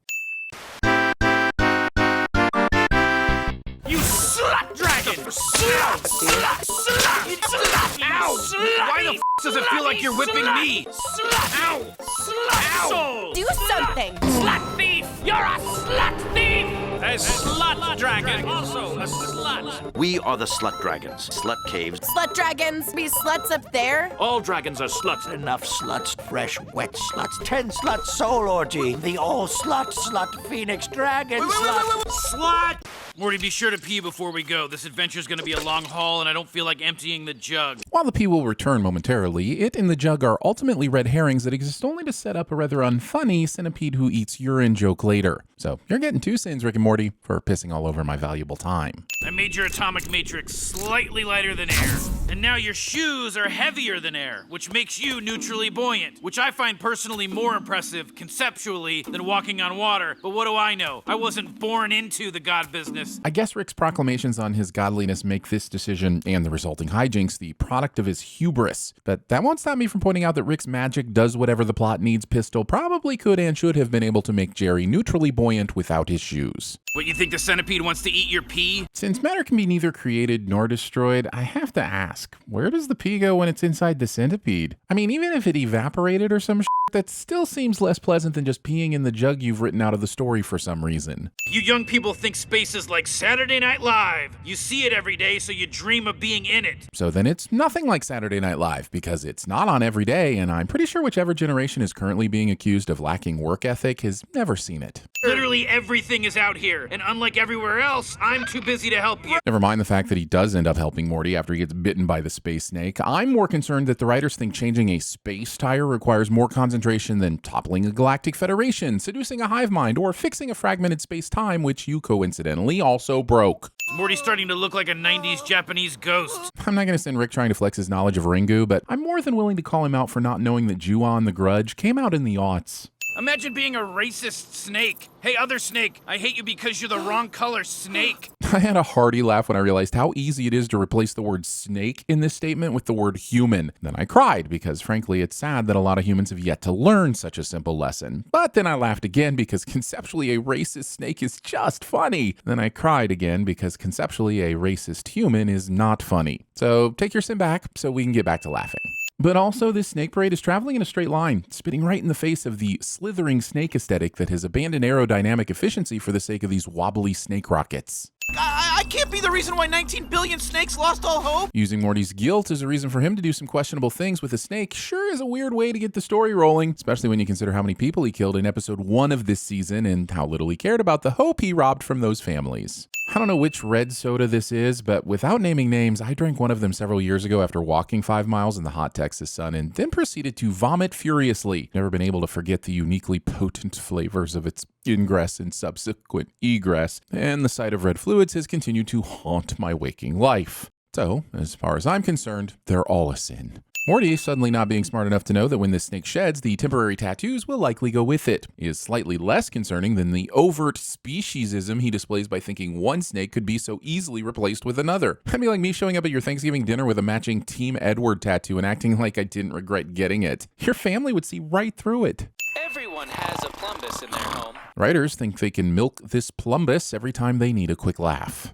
You slut dragon! Slut! Slut! Slut! Slut! Ow! Slut! Why the f does it feel like you're whipping me? Slut! Ow! Slut! Ow! Do something! Slut thief! You're a slut thief! A slut dragon, also a slut. We are the slut dragons. Slut caves. Slut dragons be sluts up there? All dragons are sluts. Enough sluts, fresh, wet sluts. 10 sluts soul orgy. The all slut phoenix dragon Slut! Morty, be sure to pee before we go. This adventure's gonna be a long haul, and I don't feel like emptying the jug. While the pee will return momentarily, it and the jug are ultimately red herrings that exist only to set up a rather unfunny centipede who eats urine joke later. So you're getting 2 sins, Rick and Morty, for pissing all over my valuable time. I made your atomic matrix slightly lighter than air, and now your shoes are heavier than air, which makes you neutrally buoyant, which I find personally more impressive, conceptually, than walking on water. But what do I know? I wasn't born into the god business. I guess Rick's proclamations on his godliness make this decision and the resulting hijinks the product of his hubris. But that won't stop me from pointing out that Rick's magic does whatever the plot needs pistol probably could and should have been able to make Jerry neutrally buoyant without his shoes. What, you think the centipede wants to eat your pee? Since matter can be neither created nor destroyed, I have to ask, where does the pee go when it's inside the centipede? I mean, even if it evaporated or some shit, that still seems less pleasant than just peeing in the jug you've written out of the story for some reason. You young people think space is like Saturday Night Live. You see it every day, so you dream of being in it. So then it's nothing like Saturday Night Live, because it's not on every day, and I'm pretty sure whichever generation is currently being accused of lacking work ethic has never seen it. Literally everything is out here, and unlike everywhere else, I'm too busy to help you. Never mind the fact that he does end up helping Morty after he gets bitten by the space snake. I'm more concerned that the writers think changing a space tire requires more concentration than toppling a galactic federation, seducing a hive mind, or fixing a fragmented space-time, which you coincidentally also broke. Morty's starting to look like a 90s Japanese ghost. I'm not going to send Rick trying to flex his knowledge of Ringu, but I'm more than willing to call him out for not knowing that Ju-on the Grudge came out in the aughts. Imagine being a racist snake. Hey, other snake, I hate you because you're the wrong color snake. I had a hearty laugh when I realized how easy it is to replace the word snake in this statement with the word human. Then I cried because, frankly, it's sad that a lot of humans have yet to learn such a simple lesson. But then I laughed again because conceptually a racist snake is just funny. Then I cried again because conceptually a racist human is not funny. So take your sin back so we can get back to laughing. But also, this snake parade is traveling in a straight line, spitting right in the face of the slithering snake aesthetic that has abandoned aerodynamic efficiency for the sake of these wobbly snake rockets. I can't be the reason why 19 billion snakes lost all hope. Using Morty's guilt as a reason for him to do some questionable things with a snake sure is a weird way to get the story rolling, especially when you consider how many people he killed in episode 1 of this season and how little he cared about the hope he robbed from those families. I don't know which red soda this is, but without naming names, I drank one of them several years ago after walking 5 miles in the hot Texas sun and then proceeded to vomit furiously. Never been able to forget the uniquely potent flavors of its ingress and subsequent egress, and the sight of red fluids has continued to haunt my waking life. So, as far as I'm concerned, they're all a sin. Morty, suddenly not being smart enough to know that when this snake sheds, the temporary tattoos will likely go with it, is slightly less concerning than the overt speciesism he displays by thinking one snake could be so easily replaced with another. That'd be like me showing up at your Thanksgiving dinner with a matching Team Edward tattoo and acting like I didn't regret getting it. Your family would see right through it. Everyone everyone has a plumbus in their home. Writers think they can milk this plumbus every time they need a quick laugh.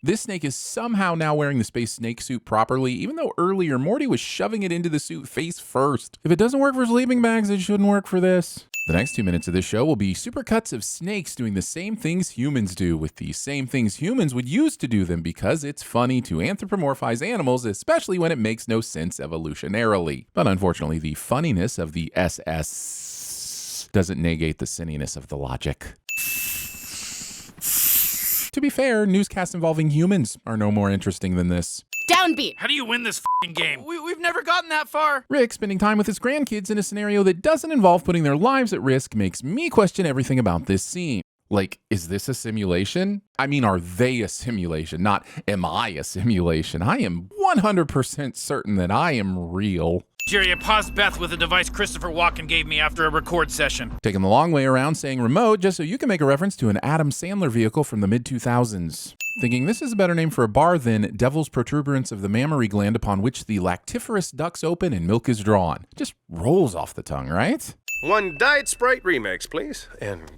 This snake is somehow now wearing the space snake suit properly, even though earlier Morty was shoving it into the suit face first. If it doesn't work for sleeping bags, it shouldn't work for this. The next 2 minutes of this show will be supercuts of snakes doing the same things humans do with the same things humans would use to do them because it's funny to anthropomorphize animals, especially when it makes no sense evolutionarily. But unfortunately, the funniness of the SS doesn't negate the sinniness of the logic. To be fair, newscasts involving humans are no more interesting than this. Downbeat. How do you win this f***ing game? We've never gotten that far. Rick spending time with his grandkids in a scenario that doesn't involve putting their lives at risk makes me question everything about this scene. Like, is this a simulation? I mean, are they a simulation? Not, am I a simulation? I am 100% certain that I am real. Jerry, I paused Beth with a device Christopher Walken gave me after a record session. Taking the long way around saying remote just so you can make a reference to an Adam Sandler vehicle from the mid-2000s. Thinking this is a better name for a bar than Devil's Protuberance of the Mammary Gland upon which the lactiferous ducts open and milk is drawn. Just rolls off the tongue, right? One Diet Sprite remix, please. And,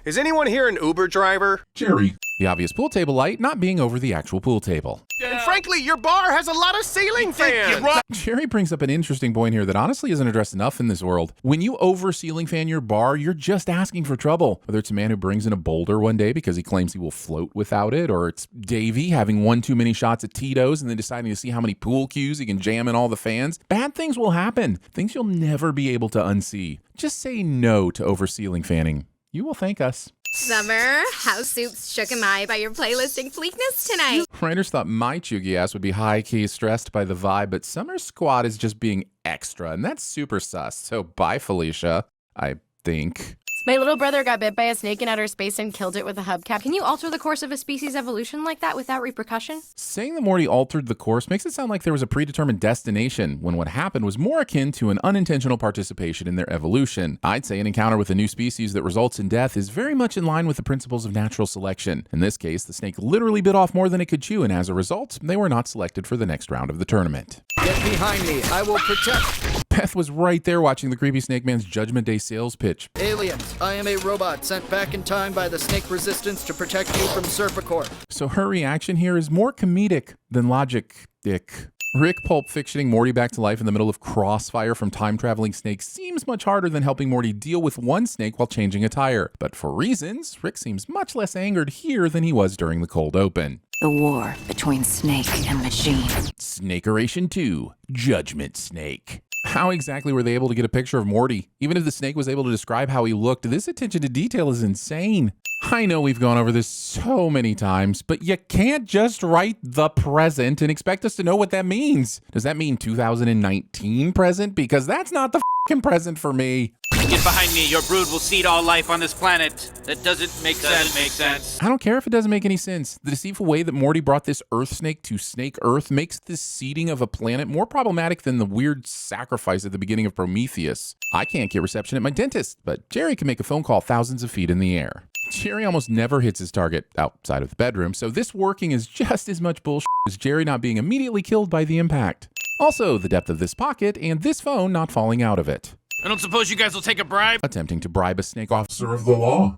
is anyone here an Uber driver? Jerry. The obvious pool table light not being over the actual pool table. And frankly, your bar has a lot of ceiling fans. Jerry brings up an interesting point here that honestly isn't addressed enough in this world. When you over ceiling fan your bar, you're just asking for trouble. Whether it's a man who brings in a boulder one day because he claims he will float without it, or it's Davey having one too many shots at Tito's and then deciding to see how many pool cues he can jam in all the fans. Bad things will happen. Things you'll never be able to unsee. Just say no to over ceiling fanning. You will thank us. Summer, how soups shook am I by your playlisting bleakness tonight? Writers thought my chuggy ass would be high-key stressed by the vibe, but Summer's squad is just being extra, and that's super sus. So bye, Felicia, I think. My little brother got bit by a snake in outer space and killed it with a hubcap. Can you alter the course of a species' evolution like that without repercussion? Saying that Morty altered the course makes it sound like there was a predetermined destination, when what happened was more akin to an unintentional participation in their evolution. I'd say an encounter with a new species that results in death is very much in line with the principles of natural selection. In this case, the snake literally bit off more than it could chew, and as a result, they were not selected for the next round of the tournament. Get behind me. I will protect. Beth was right there watching the creepy Snake Man's Judgment Day sales pitch. Aliens, I am a robot sent back in time by the Snake Resistance to protect you from Serpicorp. So her reaction here is more comedic than logic-ic. Rick pulp fictioning Morty back to life in the middle of crossfire from time-traveling snakes seems much harder than helping Morty deal with one snake while changing a tire. But for reasons, Rick seems much less angered here than he was during the cold open. The war between snake and machine. Snakeration 2, Judgment Snake. How exactly were they able to get a picture of Morty? Even if the snake was able to describe how he looked, this attention to detail is insane. I know we've gone over this so many times, but you can't just write the present and expect us to know what that means. Does that mean 2019 present? Because that's not the f***ing present for me. Get behind me. Your brood will seed all life on this planet. That doesn't make sense. I don't care if it doesn't make any sense. The deceitful way that Morty brought this Earth snake to Snake Earth makes this seeding of a planet more problematic than the weird sacrifice at the beginning of Prometheus. I can't get reception at my dentist, but Jerry can make a phone call thousands of feet in the air. Jerry almost never hits his target outside of the bedroom, so this working is just as much bullshit as Jerry not being immediately killed by the impact. Also, the depth of this pocket and this phone not falling out of it. I don't suppose you guys will take a bribe? Attempting to bribe a snake officer of the law.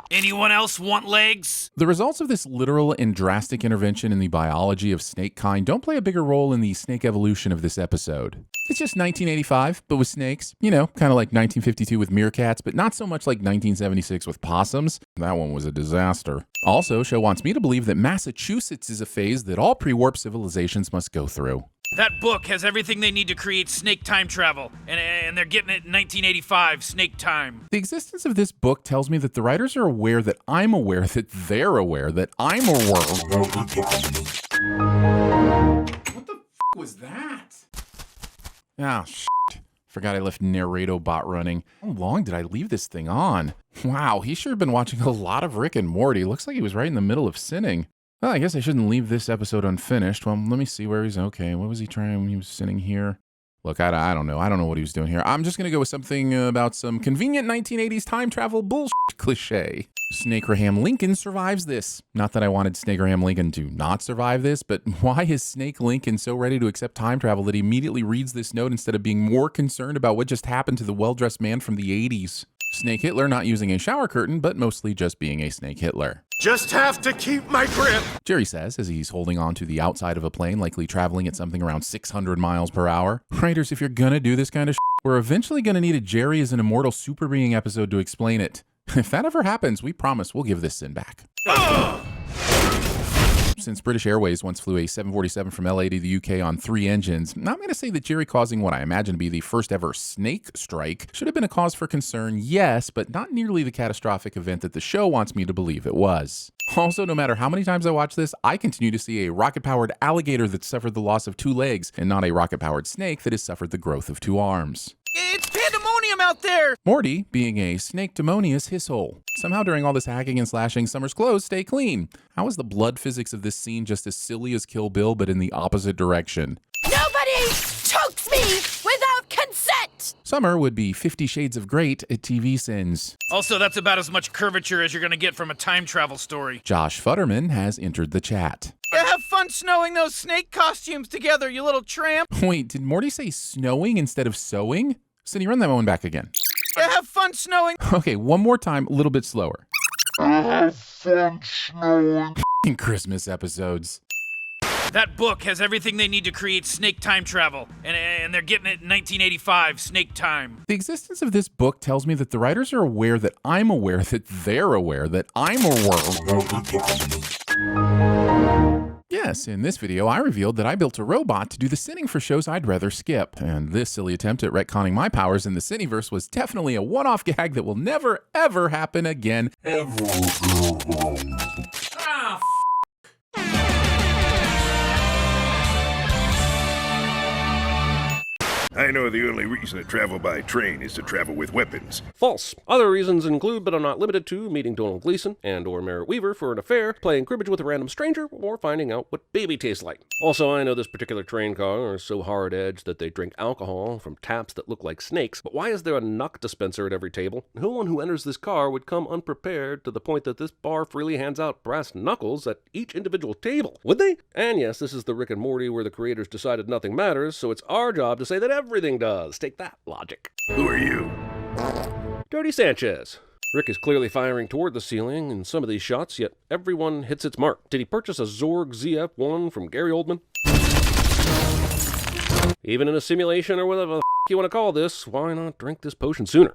Anyone else want legs? The results of this literal and drastic intervention in the biology of snake kind don't play a bigger role in the snake evolution of this episode. It's just 1985, but with snakes. You know, kind of like 1952 with meerkats, but not so much like 1976 with possums. That one was a disaster. Also, show wants me to believe that Massachusetts is a phase that all pre-warp civilizations must go through. That book has everything they need to create snake time travel, and they're getting it in 1985, snake time. The existence of this book tells me that the writers are aware that I'm aware that they're aware that I'm aware. What the f*** was that? Ah, shit. Forgot I left Narrato bot running. How long did I leave this thing on? Wow, he sure have been watching a lot of Rick and Morty. Looks like he was right in the middle of sinning. Well, I guess I shouldn't leave this episode unfinished. Well, let me see where he's okay. What was he trying when he was sitting here? Look, I don't know. I don't know what he was doing here. I'm just going to go with something about some convenient 1980s time travel bullshit cliche. Snakerham Lincoln survives this. Not that I wanted Snakerham Lincoln to not survive this, but why is Snake Lincoln so ready to accept time travel that he immediately reads this note instead of being more concerned about what just happened to the well-dressed man from the 80s? Snake Hitler not using a shower curtain, but mostly just being a Snake Hitler. Just have to keep my grip. Jerry says as he's holding on to the outside of a plane, likely traveling at something around 600 miles per hour. Writers, if you're gonna do this kind of we're eventually gonna need a Jerry as an immortal super being episode to explain it. If that ever happens, we promise we'll give this sin back. Since British Airways once flew a 747 from LA to the UK on 3 engines, I'm going to say that Jerry causing what I imagine to be the first ever snake strike should have been a cause for concern, yes, but not nearly the catastrophic event that the show wants me to believe it was. Also, no matter how many times I watch this, I continue to see a rocket-powered alligator that suffered the loss of 2 legs, and not a rocket-powered snake that has suffered the growth of 2 arms. It's pandemonium out there! Morty, being a snake-demonious hisshole. Somehow during all this hacking and slashing, Summer's clothes stay clean. How is the blood physics of this scene just as silly as Kill Bill, but in the opposite direction? Nobody chokes me without consent! Summer would be 50 Shades of Great at TVSins. Also, that's about as much curvature as you're gonna get from a time travel story. Josh Futterman has entered the chat. Yeah, have fun snowing those snake costumes together, you little tramp. Wait, did Morty say snowing instead of sewing? Cindy, run that one back again. Yeah, have fun snowing. Okay, one more time, a little bit slower. Have fun snowing. Christmas episodes. That book has everything they need to create snake time travel, and they're getting it in 1985, Snake Time. The existence of this book tells me that the writers are aware that I'm aware that they're aware that I'm aware. Yes, in this video, I revealed that I built a robot to do the sinning for shows I'd rather skip. And this silly attempt at retconning my powers in the Cineverse was definitely a one-off gag that will never, ever happen again. I know the only reason to travel by train is to travel with weapons. False. Other reasons include, but are not limited to, meeting Donald Gleason and or Merritt Weaver for an affair, playing cribbage with a random stranger, or finding out what baby tastes like. Also, I know this particular train car is so hard-edged that they drink alcohol from taps that look like snakes, but why is there a knuck dispenser at every table? No one who enters this car would come unprepared to the point that this bar freely hands out brass knuckles at each individual table, would they? And yes, this is the Rick and Morty where the creators decided nothing matters, so it's our job to say that everything does. Take that, logic. Who are you? Dirty Sanchez. Rick is clearly firing toward the ceiling in some of these shots, yet everyone hits its mark. Did he purchase a Zorg ZF-1 from Gary Oldman? Even in a simulation or whatever the f*** you want to call this, why not drink this potion sooner?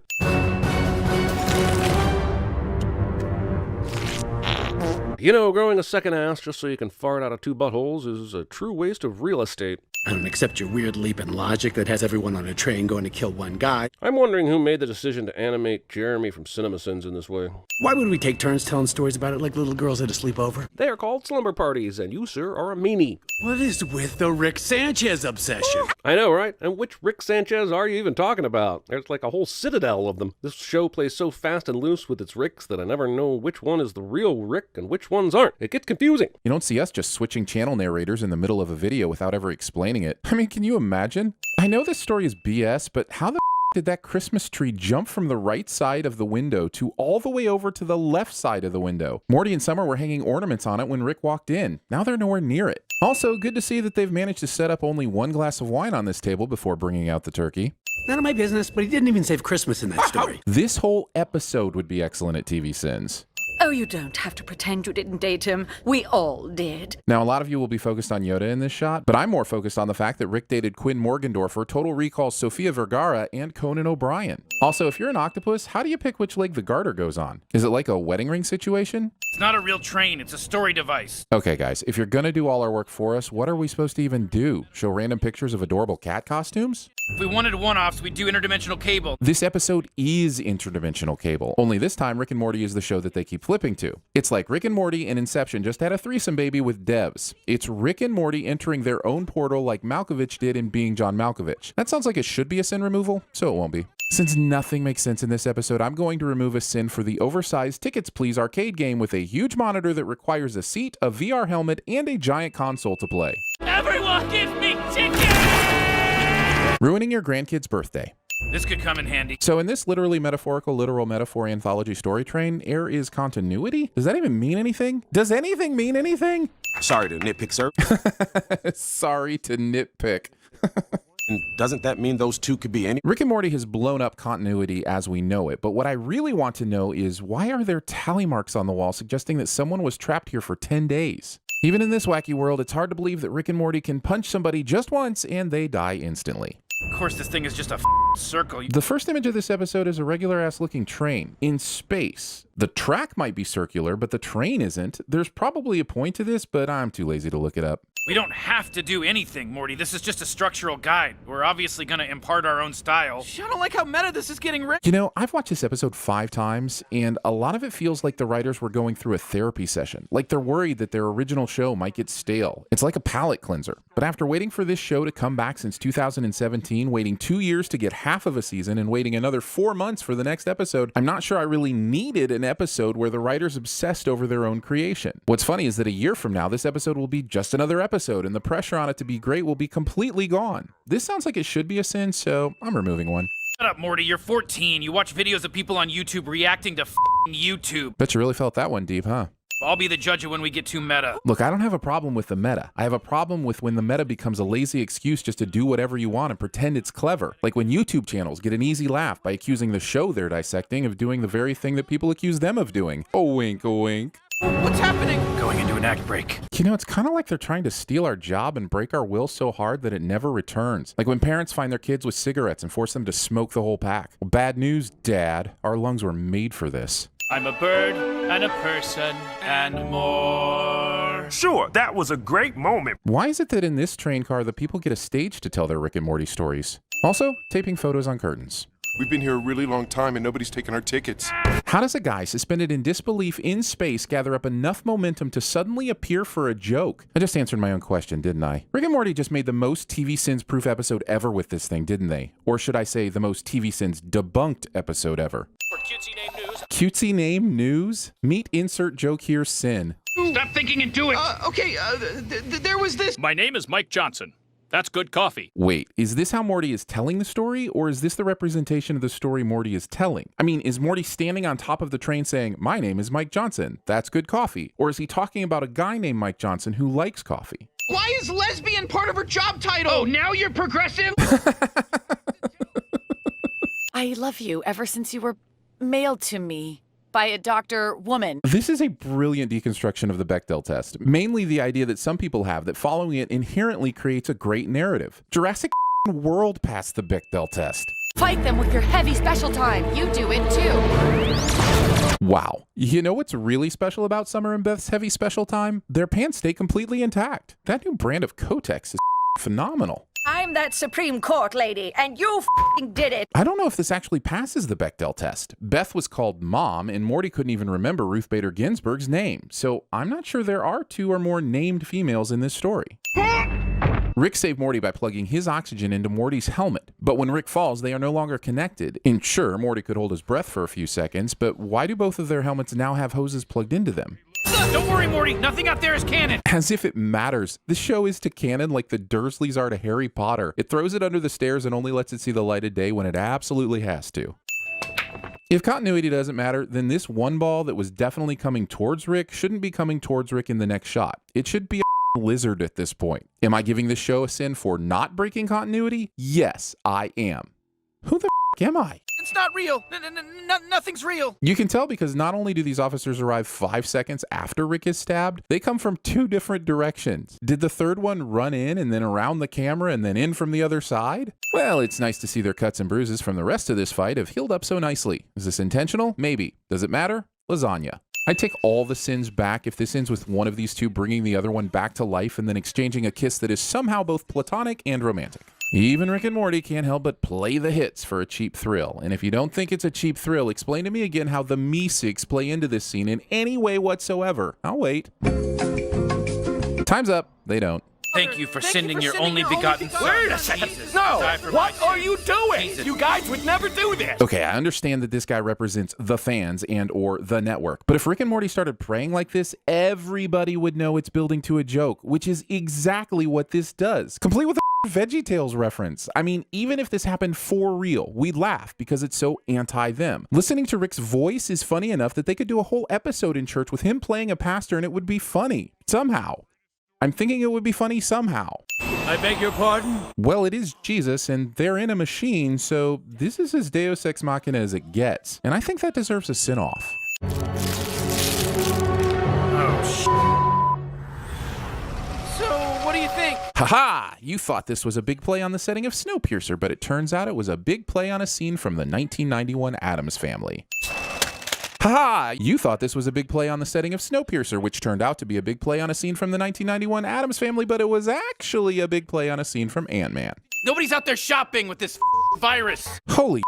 You know, growing a second ass just so you can fart out of 2 buttholes is a true waste of real estate. I don't accept your weird leap in logic that has everyone on a train going to kill one guy. I'm wondering who made the decision to animate Jeremy from TVSins in this way. Why would we take turns telling stories about it like little girls at a sleepover? They are called slumber parties, and you, sir, are a meanie. What is with the Rick Sanchez obsession? I know, right? And which Rick Sanchez are you even talking about? There's like a whole citadel of them. This show plays so fast and loose with its Ricks that I never know which one is the real Rick and which ones aren't. It gets confusing. You don't see us just switching channel narrators in the middle of a video without ever explaining it. I mean, can you imagine? I know this story is BS, but how the did that Christmas tree jump from the right side of the window to all the way over to the left side of the window? Morty and Summer were hanging ornaments on it when Rick walked in. Now they're nowhere near it. Also, good to see that they've managed to set up only 1 glass of wine on this table before bringing out the turkey. None of my business, but he didn't even save Christmas in that story. This whole episode would be excellent at TVSins. Oh, you don't have to pretend you didn't date him. We all did. Now, a lot of you will be focused on Yoda in this shot, but I'm more focused on the fact that Rick dated Quinn Morgendorffer, Total Recall Sofia Vergara, and Conan O'Brien. Also, if you're an octopus, how do you pick which leg the garter goes on? Is it like a wedding ring situation? It's not a real train, it's a story device. Okay, guys, if you're gonna do all our work for us, what are we supposed to even do? Show random pictures of adorable cat costumes? If we wanted one-offs, we'd do interdimensional cable. This episode is interdimensional cable, only this time Rick and Morty is the show that they keep flipping to. It's like Rick and Morty and Inception just had a threesome baby with devs. It's Rick and Morty entering their own portal like Malkovich did in Being John Malkovich. That sounds like it should be a sin removal, so it won't be. Since nothing makes sense in this episode, I'm going to remove a sin for the oversized Tickets Please arcade game with a huge monitor that requires a seat, a VR helmet, and a giant console to play. Everyone give me tickets! Ruining your grandkid's birthday. This could come in handy. So in this literally metaphorical, literal metaphor anthology story train, air is continuity? Does that even mean anything? Does anything mean anything? Sorry to nitpick, sir. Sorry to nitpick. And doesn't that mean those two could be any? Rick and Morty has blown up continuity as we know it, but what I really want to know is why are there tally marks on the wall suggesting that someone was trapped here for 10 days? Even in this wacky world, it's hard to believe that Rick and Morty can punch somebody just once and they die instantly. Of course, this thing is just a circle. The first image of this episode is a regular-ass looking train in space. The track might be circular, but the train isn't. There's probably a point to this, but I'm too lazy to look it up. We don't have to do anything, Morty. This is just a structural guide. We're obviously going to impart our own style. I don't like how meta this is getting, Rick. You know, I've watched this episode 5 times, and a lot of it feels like the writers were going through a therapy session. Like they're worried that their original show might get stale. It's like a palate cleanser. But after waiting for this show to come back since 2017, waiting 2 years to get half of a season, and waiting another 4 months for the next episode, I'm not sure I really needed an episode where the writers obsessed over their own creation. What's funny is that a year from now, this episode will be just another episode, and the pressure on it to be great will be completely gone. This sounds like it should be a sin, so I'm removing one. Shut up, Morty. You're 14. You watch videos of people on YouTube reacting to YouTube. Bet you really felt that one deep, huh? I'll be the judge of when we get too meta. Look, I don't have a problem with the meta. I have a problem with when the meta becomes a lazy excuse just to do whatever you want and pretend it's clever. Like when YouTube channels get an easy laugh by accusing the show they're dissecting of doing the very thing that people accuse them of doing. Oh, wink, oh, wink. What's happening? Going into an act break. You know, it's kind of like they're trying to steal our job and break our will so hard that it never returns. Like when parents find their kids with cigarettes and force them to smoke the whole pack. Well, bad news, Dad. Our lungs were made for this. I'm a bird and a person and more. Sure, that was a great moment. Why is it that in this train car, the people get a stage to tell their Rick and Morty stories? Also, taping photos on curtains. We've been here a really long time and nobody's taken our tickets. How does a guy suspended in disbelief in space gather up enough momentum to suddenly appear for a joke? I just answered my own question, didn't I? Rick and Morty just made the most TVSins proof episode ever with this thing, didn't they? Or should I say the most TVSins debunked episode ever? For cutesy name news. Cutesy name news? Meet insert joke here, sin. Stop thinking and do it. There was this. My name is Mike Johnson. That's good coffee. Wait, is this how Morty is telling the story, or is this the representation of the story Morty is telling? I mean, is Morty standing on top of the train saying, my name is Mike Johnson, that's good coffee? Or is he talking about a guy named Mike Johnson who likes coffee? Why is lesbian part of her job title? Oh, now you're progressive? I love you ever since you were mailed to me by a doctor woman. This is a brilliant deconstruction of the Bechdel test, mainly the idea that some people have that following it inherently creates a great narrative. Jurassic World passed the Bechdel test. Fight them with your heavy special time. You do it too. Wow. You know what's really special about Summer and Beth's heavy special time? Their pants stay completely intact. That new brand of Kotex is phenomenal. I'm that Supreme Court lady, and you f***ing did it. I don't know if this actually passes the Bechdel test. Beth was called Mom, and Morty couldn't even remember Ruth Bader Ginsburg's name, so I'm not sure there are 2 or more named females in this story. Rick saved Morty by plugging his oxygen into Morty's helmet, but when Rick falls, they are no longer connected. And sure, Morty could hold his breath for a few seconds, but why do both of their helmets now have hoses plugged into them? Don't worry, Morty. Nothing out there is canon. As if it matters. This show is to canon like the Dursleys are to Harry Potter. It throws it under the stairs and only lets it see the light of day when it absolutely has to. If continuity doesn't matter, then this one ball that was definitely coming towards Rick shouldn't be coming towards Rick in the next shot. It should be a lizard at this point. Am I giving this show a sin for not breaking continuity? Yes, I am. Who the am I? It's not real. Nothing's real. You can tell because not only do these officers arrive 5 seconds after Rick is stabbed, they come from 2 different directions. Did the third one run in and then around the camera and then in from the other side? Well, it's nice to see their cuts and bruises from the rest of this fight have healed up so nicely. Is this intentional? Maybe. Does it matter? Lasagna. I'd take all the sins back if this ends with one of these 2 bringing the other one back to life and then exchanging a kiss that is somehow both platonic and romantic. Even Rick and Morty can't help but play the hits for a cheap thrill. And if you don't think it's a cheap thrill, explain to me again how the Meesigs play into this scene in any way whatsoever. I'll wait. Time's up. They don't. Thank you for sending your only begotten son. Wait a second. No! What are you doing? You guys would never do this. Okay, I understand that this guy represents the fans and or the network. But if Rick and Morty started praying like this, everybody would know it's building to a joke, which is exactly what this does. Complete with a VeggieTales reference. I mean, even if this happened for real, we'd laugh because it's so anti-them. Listening to Rick's voice is funny enough that they could do a whole episode in church with him playing a pastor and it would be funny. Somehow. I'm thinking it would be funny somehow. I beg your pardon? Well, it is Jesus and they're in a machine, so this is as Deus Ex Machina as it gets. And I think that deserves a sin-off. So, what do you think? Haha! You thought this was a big play on the setting of Snowpiercer, but it turns out it was a big play on a scene from the 1991 Addams Family. Haha! You thought this was a big play on the setting of Snowpiercer, which turned out to be a big play on a scene from the 1991 Addams Family, but it was actually a big play on a scene from Ant-Man. Nobody's out there shopping with this virus. Holy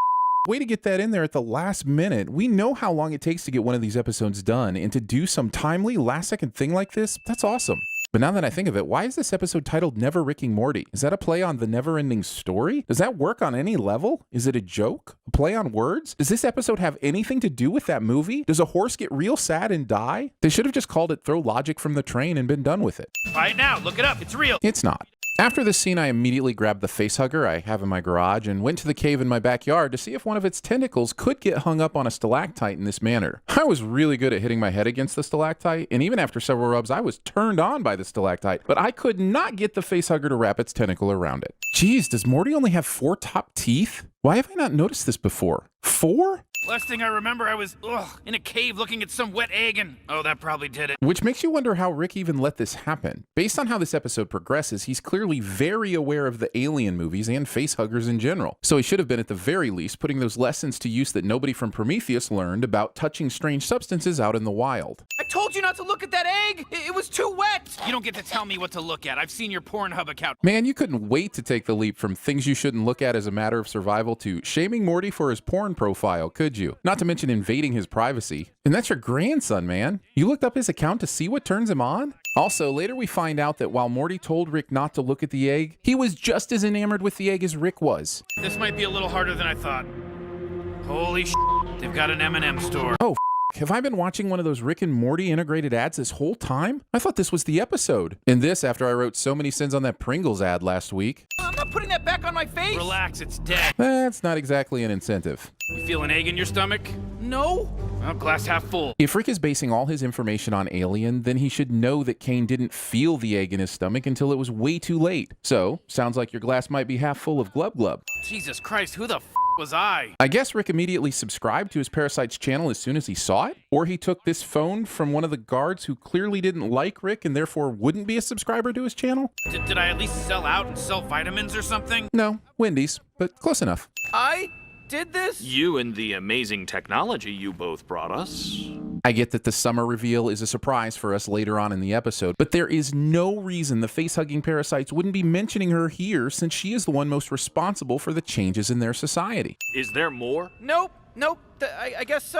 way to get that in there at the last minute. We know how long it takes to get one of these episodes done, and to do some timely last-second thing like this, that's awesome. But now that I think of it, why is this episode titled Never Rick and Morty? Is that a play on the never-ending story? Does that work on any level? Is it a joke? A play on words? Does this episode have anything to do with that movie? Does a horse get real sad and die? They should have just called it Throw Logic from the Train and been done with it. Buy it now. Look it up. It's real. It's not. After this scene, I immediately grabbed the facehugger I have in my garage and went to the cave in my backyard to see if one of its tentacles could get hung up on a stalactite in this manner. I was really good at hitting my head against the stalactite, and even after several rubs, I was turned on by the stalactite, but I could not get the facehugger to wrap its tentacle around it. Geez, does Morty only have 4 top teeth? Why have I not noticed this before? 4? Last thing I remember, I was in a cave looking at some wet egg, and oh, that probably did it. Which makes you wonder how Rick even let this happen. Based on how this episode progresses, he's clearly very aware of the Alien movies and facehuggers in general. So he should have been at the very least putting those lessons to use that nobody from Prometheus learned about touching strange substances out in the wild. I told you not to look at that egg! It was too wet! You don't get to tell me what to look at. I've seen your Pornhub account. Man, you couldn't wait to take the leap from things you shouldn't look at as a matter of survival to shaming Morty for his porn profile, could you? Not to mention invading his privacy. And that's your grandson, man. You looked up his account to see what turns him on? Also, later we find out that while Morty told Rick not to look at the egg, he was just as enamored with the egg as Rick was. This might be a little harder than I thought. Holy they've got an M&M store. Oh, have I been watching one of those Rick and Morty integrated ads this whole time? I thought this was the episode. And this after I wrote so many sins on that Pringles ad last week. I'm not putting that back on my face! Relax, it's dead. That's not exactly an incentive. You feel an egg in your stomach? No. Well, glass half full. If Rick is basing all his information on Alien, then he should know that Kane didn't feel the egg in his stomach until it was way too late. So, sounds like your glass might be half full of glub glub. Jesus Christ, who the was I? I guess Rick immediately subscribed to his Parasite's channel as soon as he saw it, or he took this phone from one of the guards who clearly didn't like Rick and therefore wouldn't be a subscriber to his channel. Did I at least sell out and sell vitamins or something? No, Wendy's, but close enough. I did this? You and the amazing technology you both brought us. I get that the summer reveal is a surprise for us later on in the episode, but there is no reason the face-hugging parasites wouldn't be mentioning her here since she is the one most responsible for the changes in their society. Is there more? Nope. I guess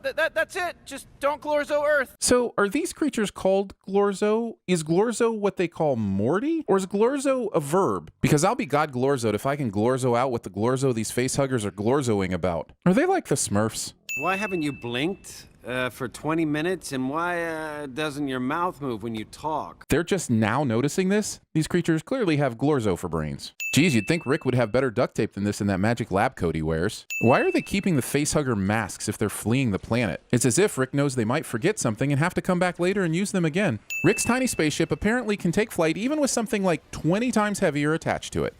that's it. Just don't Glorzo Earth. So are these creatures called Glorzo? Is Glorzo what they call Morty? Or is Glorzo a verb? Because I'll be God Glorzoed if I can Glorzo out what the Glorzo these facehuggers are Glorzoing about. Are they like the Smurfs? Why haven't you blinked for 20 minutes? And why doesn't your mouth move when you talk? They're just now noticing this? These creatures clearly have Glorzo for brains. Geez, you'd think Rick would have better duct tape than this in that magic lab coat he wears. Why are they keeping the facehugger masks if they're fleeing the planet? It's as if Rick knows they might forget something and have to come back later and use them again. Rick's tiny spaceship apparently can take flight even with something like 20 times heavier attached to it.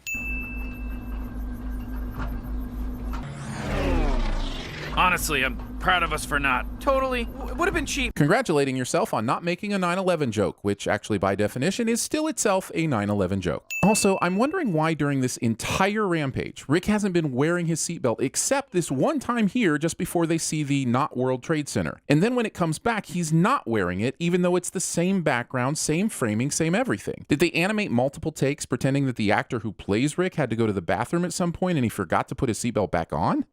Honestly, I'm proud of us for not. Totally. It would have been cheap. Congratulating yourself on not making a 9/11 joke, which actually by definition is still itself a 9/11 joke. Also, I'm wondering why during this entire rampage, Rick hasn't been wearing his seatbelt except this one time here just before they see the not World Trade Center. And then when it comes back, he's not wearing it, even though it's the same background, same framing, same everything. Did they animate multiple takes pretending that the actor who plays Rick had to go to the bathroom at some point and he forgot to put his seatbelt back on?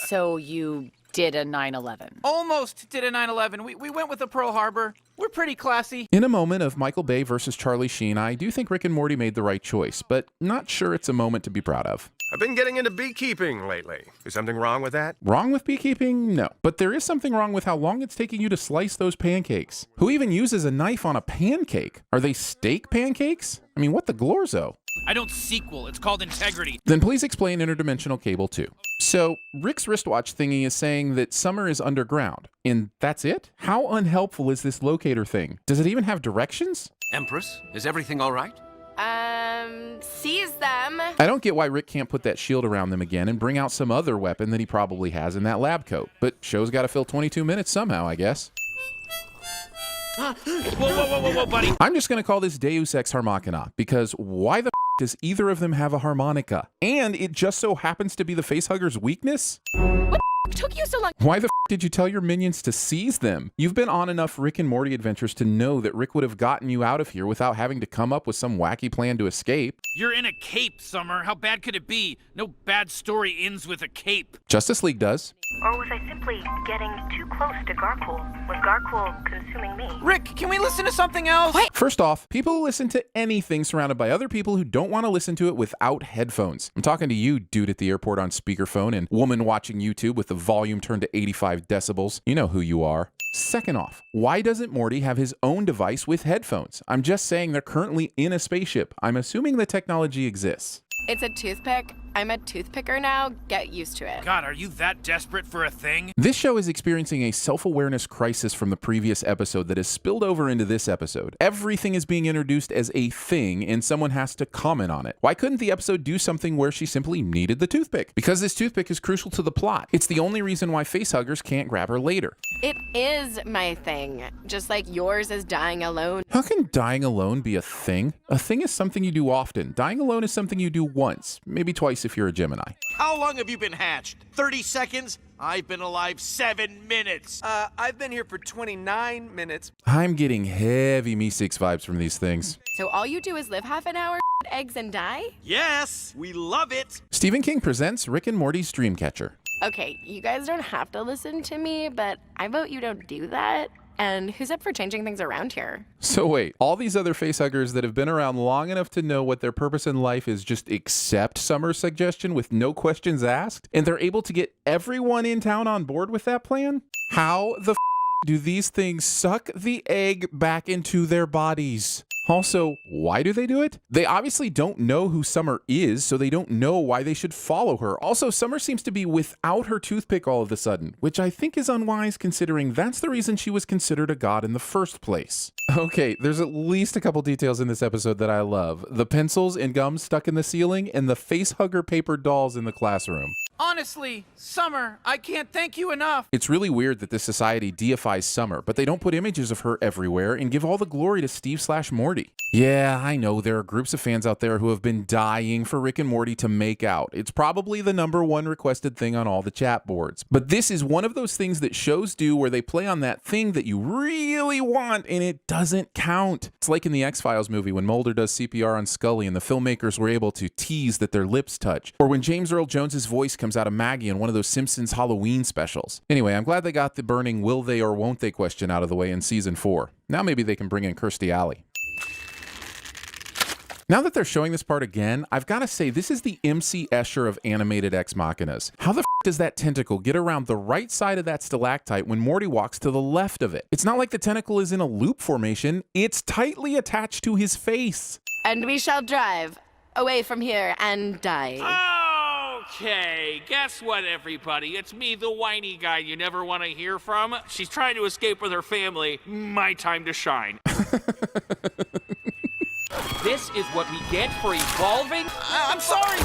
So you did a 9/11. Almost did a 9/11. We went with a Pearl Harbor. We're pretty classy. In a moment of Michael Bay versus Charlie Sheen, I do think Rick and Morty made the right choice, but not sure it's a moment to be proud of. I've been getting into beekeeping lately. Is something wrong with that? Wrong with beekeeping? No. But there is something wrong with how long it's taking you to slice those pancakes. Who even uses a knife on a pancake? Are they steak pancakes? I mean, what the Glorzo? I don't sequel. It's called integrity. Then please explain interdimensional cable too. So, Rick's wristwatch thingy is saying that Summer is underground, and that's it? How unhelpful is this locator thing? Does it even have directions? Empress, is everything all right? Seize them. I don't get why Rick can't put that shield around them again and bring out some other weapon that he probably has in that lab coat. But show's gotta fill 22 minutes somehow, I guess. Whoa, buddy. I'm just gonna call this Deus Ex Harmachina, because why the does either of them have a harmonica? And it just so happens to be the facehugger's weakness? What took you so long? Why the did you tell your minions to seize them? You've been on enough Rick and Morty adventures to know that Rick would have gotten you out of here without having to come up with some wacky plan to escape. You're in a cape, Summer. How bad could it be? No bad story ends with a cape. Justice League does. Or was I simply getting too close to Garcool? Was Garcool consuming me? Rick, can we listen to something else? What? First off, people who listen to anything surrounded by other people who don't want to listen to it without headphones. I'm talking to you, dude at the airport on speakerphone and woman watching YouTube with the volume turned to 85 decibels. You know who you are. Second off, why doesn't Morty have his own device with headphones? I'm just saying they're currently in a spaceship. I'm assuming the technology exists. It's a toothpick. I'm a toothpicker now. Get used to it. God, are you that desperate for a thing? This show is experiencing a self-awareness crisis from the previous episode that has spilled over into this episode. Everything is being introduced as a thing and someone has to comment on it. Why couldn't the episode do something where she simply needed the toothpick? Because this toothpick is crucial to the plot. It's the only reason why facehuggers can't grab her later. It is my thing, just like yours is dying alone. How can dying alone be a thing? A thing is something you do often. Dying alone is something you do once, maybe twice if you're a Gemini. How long have you been hatched? 30 seconds? I've been alive 7 minutes. I've been here for 29 minutes. I'm getting heavy Me6 vibes from these things. So all you do is live half an hour, eggs, and die? Yes, we love it. Stephen King presents Rick and Morty's Dreamcatcher. Okay, you guys don't have to listen to me, but I vote you don't do that. And who's up for changing things around here? So wait, all these other facehuggers that have been around long enough to know what their purpose in life is just accept Summer's suggestion with no questions asked? And they're able to get everyone in town on board with that plan? How the do these things suck the egg back into their bodies? Also, why do they do it? They obviously don't know who Summer is, so they don't know why they should follow her. Also, Summer seems to be without her toothpick all of a sudden, which I think is unwise considering that's the reason she was considered a god in the first place. Okay, there's at least a couple details in this episode that I love. The pencils and gums stuck in the ceiling and the facehugger paper dolls in the classroom. Honestly, Summer, I can't thank you enough. It's really weird that this society deifies Summer, but they don't put images of her everywhere and give all the glory to Steve/Morty. Yeah, I know there are groups of fans out there who have been dying for Rick and Morty to make out. It's probably the #1 requested thing on all the chat boards. But this is one of those things that shows do where they play on that thing that you really want and it doesn't count. It's like in the X-Files movie when Mulder does CPR on Scully and the filmmakers were able to tease that their lips touch. Or when James Earl Jones's voice comes out of Maggie in one of those Simpsons Halloween specials. Anyway, I'm glad they got the burning will they or won't they question out of the way in season 4. Now maybe they can bring in Kirstie Alley. Now that they're showing this part again, I've got to say this is the MC Escher of animated Ex Machinas. How the does that tentacle get around the right side of that stalactite when Morty walks to the left of it? It's not like the tentacle is in a loop formation. It's tightly attached to his face. And we shall drive away from here and die. Okay, guess what, everybody? It's me, the whiny guy you never want to hear from. She's trying to escape with her family. My time to shine. This is what we get for evolving? I'm sorry,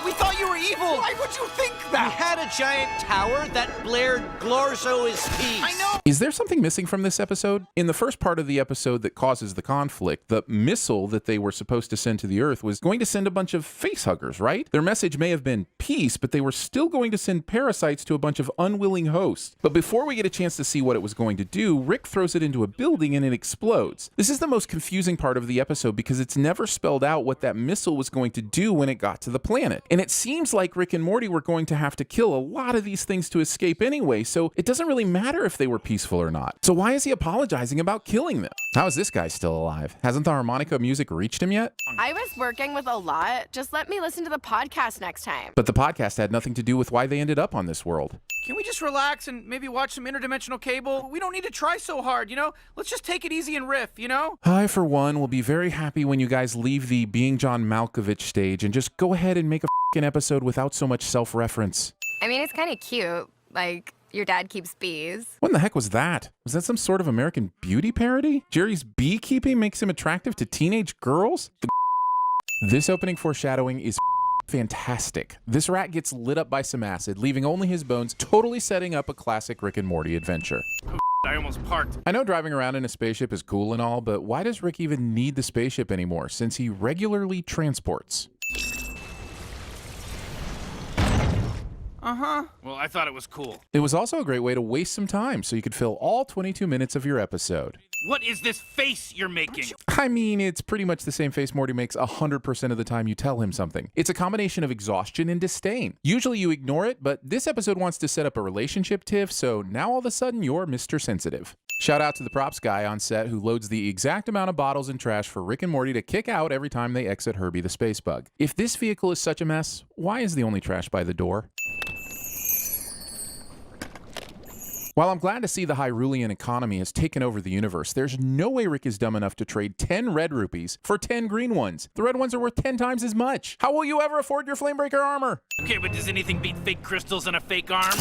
we thought you were evil. Why would you think that? We had a giant tower that blared Glorzo is peace. I know. Is there something missing from this episode? In the first part of the episode that causes the conflict, the missile that they were supposed to send to the Earth was going to send a bunch of facehuggers, right? Their message may have been peace, but they were still going to send parasites to a bunch of unwilling hosts. But before we get a chance to see what it was going to do, Rick throws it into a building and it explodes. This is the most confusing part of the episode because it's never spelled out what that missile was going to do when it got to the planet. And it seems like Rick and Morty were going to have to kill a lot of these things to escape anyway, so it doesn't really matter if they were peaceful or not. So why is he apologizing about killing them? How is this guy still alive? Hasn't the harmonica music reached him yet? I was working with a lot. Just let me listen to the podcast next time. But the podcast had nothing to do with why they ended up on this world. Can we just relax and maybe watch some interdimensional cable? We don't need to try so hard, you know? Let's just take it easy and riff, you know? I, for one, will be very happy when you guys leave the Being John Malkovich stage and just go ahead and make a f***ing episode without so much self-reference. I mean, it's kind of cute. Like, your dad keeps bees. What in the heck was that? Was that some sort of American Beauty parody? Jerry's beekeeping makes him attractive to teenage girls? This opening foreshadowing is fantastic. This rat gets lit up by some acid, leaving only his bones, totally setting up a classic Rick and Morty adventure. I almost parked. I know driving around in a spaceship is cool and all, but why does Rick even need the spaceship anymore, since he regularly transports? Uh-huh. Well, I thought it was cool. It was also a great way to waste some time, so you could fill all 22 minutes of your episode. What is this face you're making? I mean, it's pretty much the same face Morty makes 100% of the time you tell him something. It's a combination of exhaustion and disdain. Usually you ignore it, but this episode wants to set up a relationship tiff, so now all of a sudden you're Mr. Sensitive. Shout out to the props guy on set who loads the exact amount of bottles and trash for Rick and Morty to kick out every time they exit Herbie the Space Bug. If this vehicle is such a mess, why is the only trash by the door? While I'm glad to see the Hyrulean economy has taken over the universe, there's no way Rick is dumb enough to trade 10 red rupees for 10 green ones. The red ones are worth 10 times as much. How will you ever afford your Flamebreaker armor? Okay, but does anything beat fake crystals and a fake arm?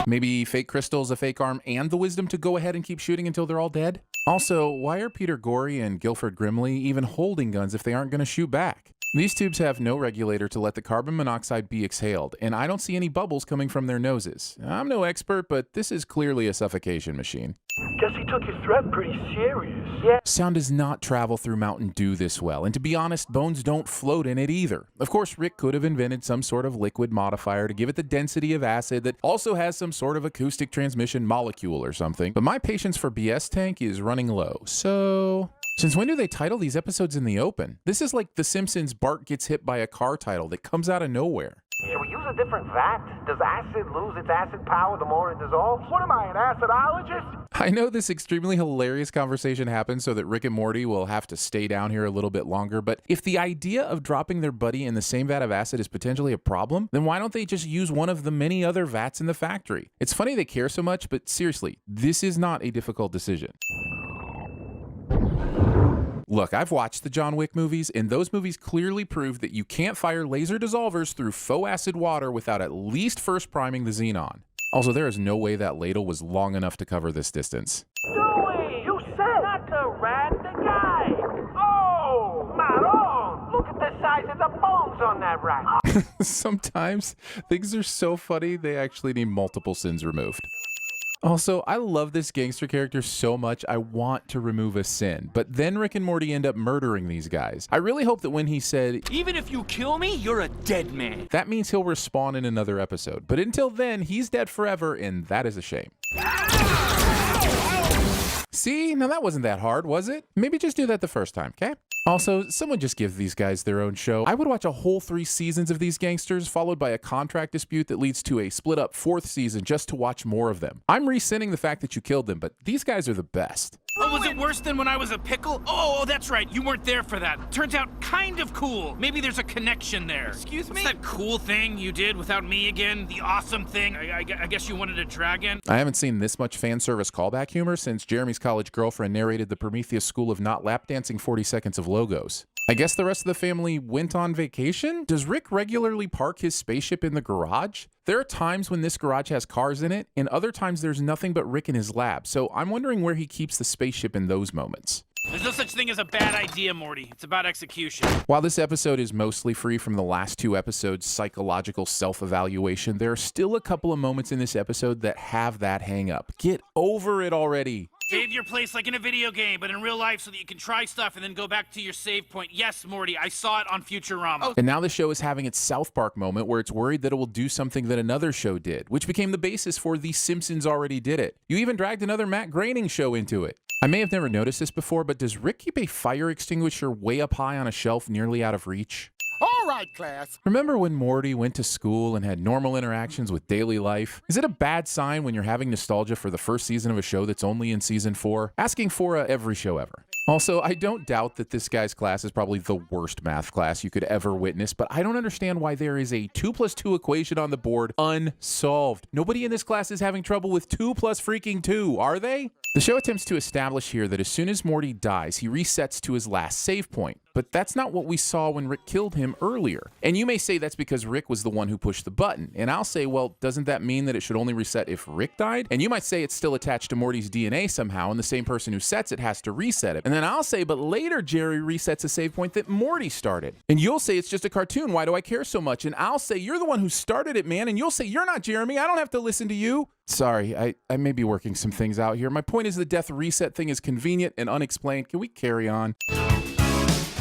Maybe fake crystals, a fake arm, and the wisdom to go ahead and keep shooting until they're all dead? Also, why are Peter Gorey and Guilford Grimley even holding guns if they aren't going to shoot back? These tubes have no regulator to let the carbon monoxide be exhaled, and I don't see any bubbles coming from their noses. I'm no expert, but this is clearly a suffocation machine. Guess he took his threat pretty serious. Yeah. Sound does not travel through Mountain Dew this well, and to be honest, bones don't float in it either. Of course, Rick could have invented some sort of liquid modifier to give it the density of acid that also has some sort of acoustic transmission molecule or something, but my patience for BS tank is running low, so... Since when do they title these episodes in the open? This is like The Simpsons Bart gets hit by a car title that comes out of nowhere. Should we use a different vat? Does acid lose its acid power the more it dissolves? What am I, an acidologist? I know this extremely hilarious conversation happened so that Rick and Morty will have to stay down here a little bit longer, but if the idea of dropping their buddy in the same vat of acid is potentially a problem, then why don't they just use one of the many other vats in the factory? It's funny they care so much, but seriously, this is not a difficult decision. Look, I've watched the John Wick movies, and those movies clearly prove that you can't fire laser dissolvers through faux acid water without at least first priming the xenon. Also, there is no way that ladle was long enough to cover this distance. Dewey, you said not the rat, the guy. Oh, Maron, look at the size of the bones on that rat. Sometimes things are so funny, they actually need multiple sins removed. Also, I love this gangster character so much, I want to remove a sin. But then Rick and Morty end up murdering these guys. I really hope that when he said, "Even if you kill me, you're a dead man," that means he'll respawn in another episode. But until then, he's dead forever, and that is a shame. See? Now that wasn't that hard, was it? Maybe just do that the first time, okay? Also, someone just give these guys their own show. I would watch a whole 3 seasons of these gangsters, followed by a contract dispute that leads to a split-up 4th season just to watch more of them. I'm resenting the fact that you killed them, but these guys are the best. Oh, was it worse than when I was a pickle? Oh, that's right. You weren't there for that. Turns out kind of cool. Maybe there's a connection there. Excuse me? What's that cool thing you did without me again? The awesome thing? I guess you wanted a dragon? I haven't seen this much fan service callback humor since Jeremy's college girlfriend narrated the Prometheus School of Not Lap Dancing 40 Seconds of Logos. I guess the rest of the family went on vacation? Does Rick regularly park his spaceship in the garage? There are times when this garage has cars in it, and other times there's nothing but Rick in his lab, so I'm wondering where he keeps the spaceship in those moments. There's no such thing as a bad idea, Morty. It's about execution. While this episode is mostly free from the last 2 episodes' psychological self-evaluation, there are still a couple of moments in this episode that have that hang-up. Get over it already. Save your place like in a video game, but in real life so that you can try stuff and then go back to your save point. Yes, Morty, I saw it on Futurama. And now the show is having its South Park moment where it's worried that it will do something that another show did, which became the basis for The Simpsons Already Did It. You even dragged another Matt Groening show into it. I may have never noticed this before, but does Rick keep a fire extinguisher way up high on a shelf nearly out of reach? All All right, class. Remember when Morty went to school and had normal interactions with daily life? Is it a bad sign when you're having nostalgia for the first season of a show that's only in season 4? Asking for every show ever. Also, I don't doubt that this guy's class is probably the worst math class you could ever witness, but I don't understand why there is a 2 + 2 equation on the board unsolved. Nobody in this class is having trouble with 2 + freaking 2, are they? The show attempts to establish here that as soon as Morty dies, he resets to his last save point. But that's not what we saw when Rick killed him earlier. And you may say that's because Rick was the one who pushed the button. And I'll say, well, doesn't that mean that it should only reset if Rick died? And you might say it's still attached to Morty's DNA somehow, and the same person who sets it has to reset it. And then I'll say, but later Jerry resets a save point that Morty started. And you'll say it's just a cartoon, why do I care so much? And I'll say, you're the one who started it, man. And you'll say, you're not Jeremy, I don't have to listen to you. Sorry, I may be working some things out here. My point is the death reset thing is convenient and unexplained. Can we carry on?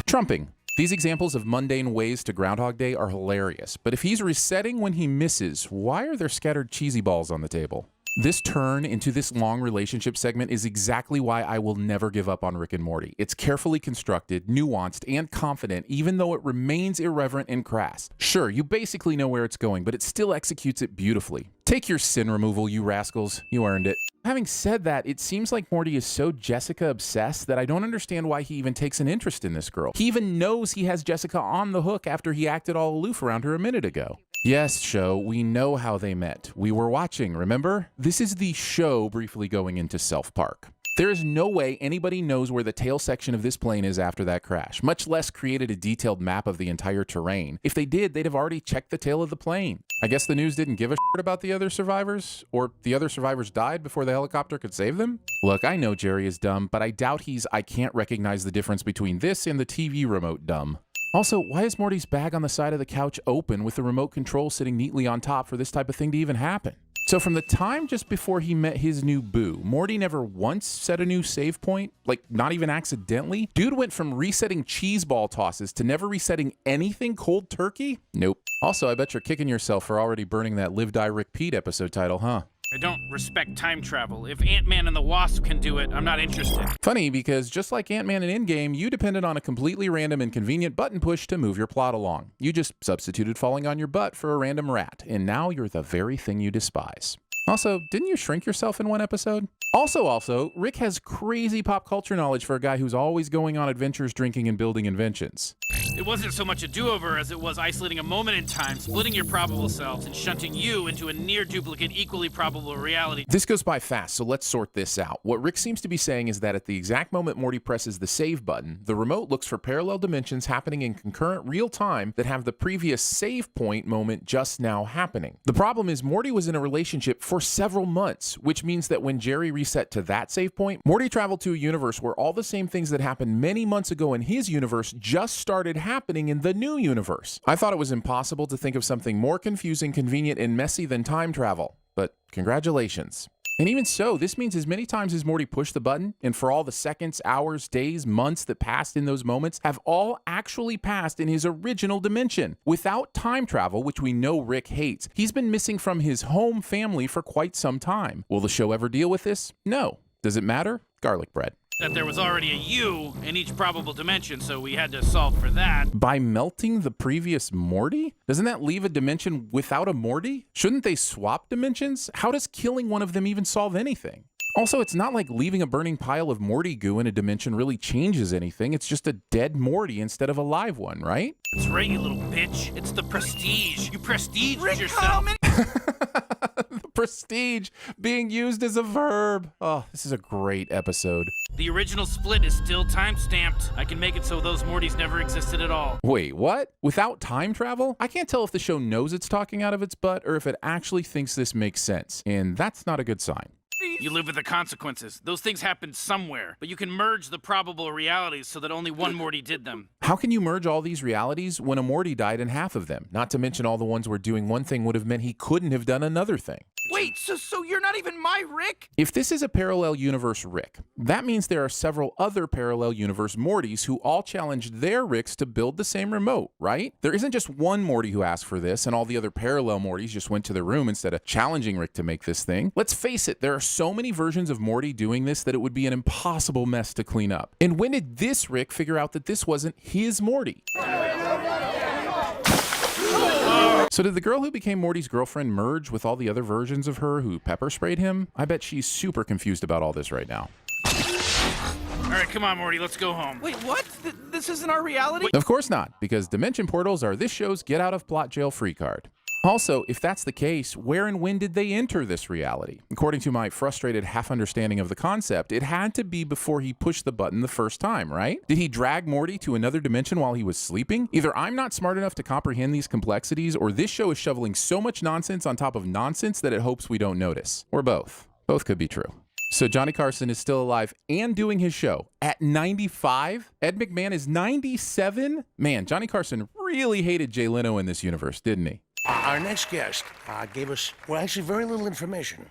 Trumping. These examples of mundane ways to Groundhog Day are hilarious, but if he's resetting when he misses, why are there scattered cheesy balls on the table? This turn into this long relationship segment is exactly why I will never give up on Rick and Morty. It's carefully constructed, nuanced, and confident, even though it remains irreverent and crass. Sure, you basically know where it's going, but it still executes it beautifully. Take your sin removal, you rascals. You earned it. Having said that, it seems like Morty is so Jessica obsessed that I don't understand why he even takes an interest in this girl. He even knows he has Jessica on the hook after he acted all aloof around her a minute ago. Yes, show, we know how they met. We were watching, remember? This is the show briefly going into Self Park. There is no way anybody knows where the tail section of this plane is after that crash, much less created a detailed map of the entire terrain. If they did, they'd have already checked the tail of the plane. I guess the news didn't give a shit about the other survivors? Or the other survivors died before the helicopter could save them? Look, I know Jerry is dumb, but I doubt he's I can't recognize the difference between this and the TV remote dumb. Also, why is Morty's bag on the side of the couch open with the remote control sitting neatly on top for this type of thing to even happen? So from the time just before he met his new boo, Morty never once set a new save point, like not even accidentally. Dude went from resetting cheese ball tosses to never resetting anything cold turkey? Nope. Also, I bet you're kicking yourself for already burning that Live Die Rick Pete episode title, huh? I don't respect time travel. If Ant-Man and the Wasp can do it, I'm not interested. Funny, because just like Ant-Man in Endgame, you depended on a completely random and convenient button push to move your plot along. You just substituted falling on your butt for a random rat, and now you're the very thing you despise. Also, didn't you shrink yourself in one episode? Also, Rick has crazy pop culture knowledge for a guy who's always going on adventures, drinking, and building inventions. It wasn't so much a do-over as it was isolating a moment in time, splitting your probable selves, and shunting you into a near-duplicate, equally probable reality. This goes by fast, so let's sort this out. What Rick seems to be saying is that at the exact moment Morty presses the save button, the remote looks for parallel dimensions happening in concurrent real time that have the previous save point moment just now happening. The problem is Morty was in a relationship for several months, which means that when Jerry reset to that save point, Morty traveled to a universe where all the same things that happened many months ago in his universe just started happening in the new universe. I thought it was impossible to think of something more confusing, convenient, and messy than time travel, but congratulations. And even so, this means as many times as Morty pushed the button, and for all the seconds, hours, days, months that passed in those moments, have all actually passed in his original dimension. Without time travel, which we know Rick hates, he's been missing from his home family for quite some time. Will the show ever deal with this? No. Does it matter? Garlic bread. That there was already a you in each probable dimension, so we had to solve for that. By melting the previous Morty? Doesn't that leave a dimension without a Morty? Shouldn't they swap dimensions? How does killing one of them even solve anything? Also, it's not like leaving a burning pile of Morty goo in a dimension really changes anything. It's just a dead Morty instead of a live one, right? That's right, you little bitch. It's the prestige. You prestige yourself. The prestige being used as a verb. Oh, this is a great episode. The original split is still time-stamped. I can make it so those Mortys never existed at all. Wait, what? Without time travel? I can't tell if the show knows it's talking out of its butt or if it actually thinks this makes sense, and that's not a good sign. You live with the consequences. Those things happened somewhere, but you can merge the probable realities so that only one Morty did them. How can you merge all these realities when a Morty died in half of them? Not to mention all the ones where doing one thing would have meant he couldn't have done another thing. Wait, so you're not even my Rick? If this is a parallel universe Rick, that means there are several other parallel universe Mortys who all challenged their Ricks to build the same remote, right? There isn't just one Morty who asked for this and all the other parallel Mortys just went to their room instead of challenging Rick to make this thing. Let's face it, there are so many versions of Morty doing this that it would be an impossible mess to clean up. And when did this Rick figure out that this wasn't his Morty? So did the girl who became Morty's girlfriend merge with all the other versions of her who pepper sprayed him? I bet she's super confused about all this right now. All right, come on, Morty, let's go home. Wait, what? This isn't our reality? Of course not, because dimension portals are this show's get out of plot jail free card. Also, if that's the case, where and when did they enter this reality? According to my frustrated half understanding of the concept, it had to be before he pushed the button the first time, right? Did he drag Morty to another dimension while he was sleeping? Either I'm not smart enough to comprehend these complexities, or this show is shoveling so much nonsense on top of nonsense that it hopes we don't notice. Or both. Both could be true. So Johnny Carson is still alive and doing his show at 95? Ed McMahon is 97? Man, Johnny Carson really hated Jay Leno in this universe, didn't he? Our next guest gave us, well, actually very little information,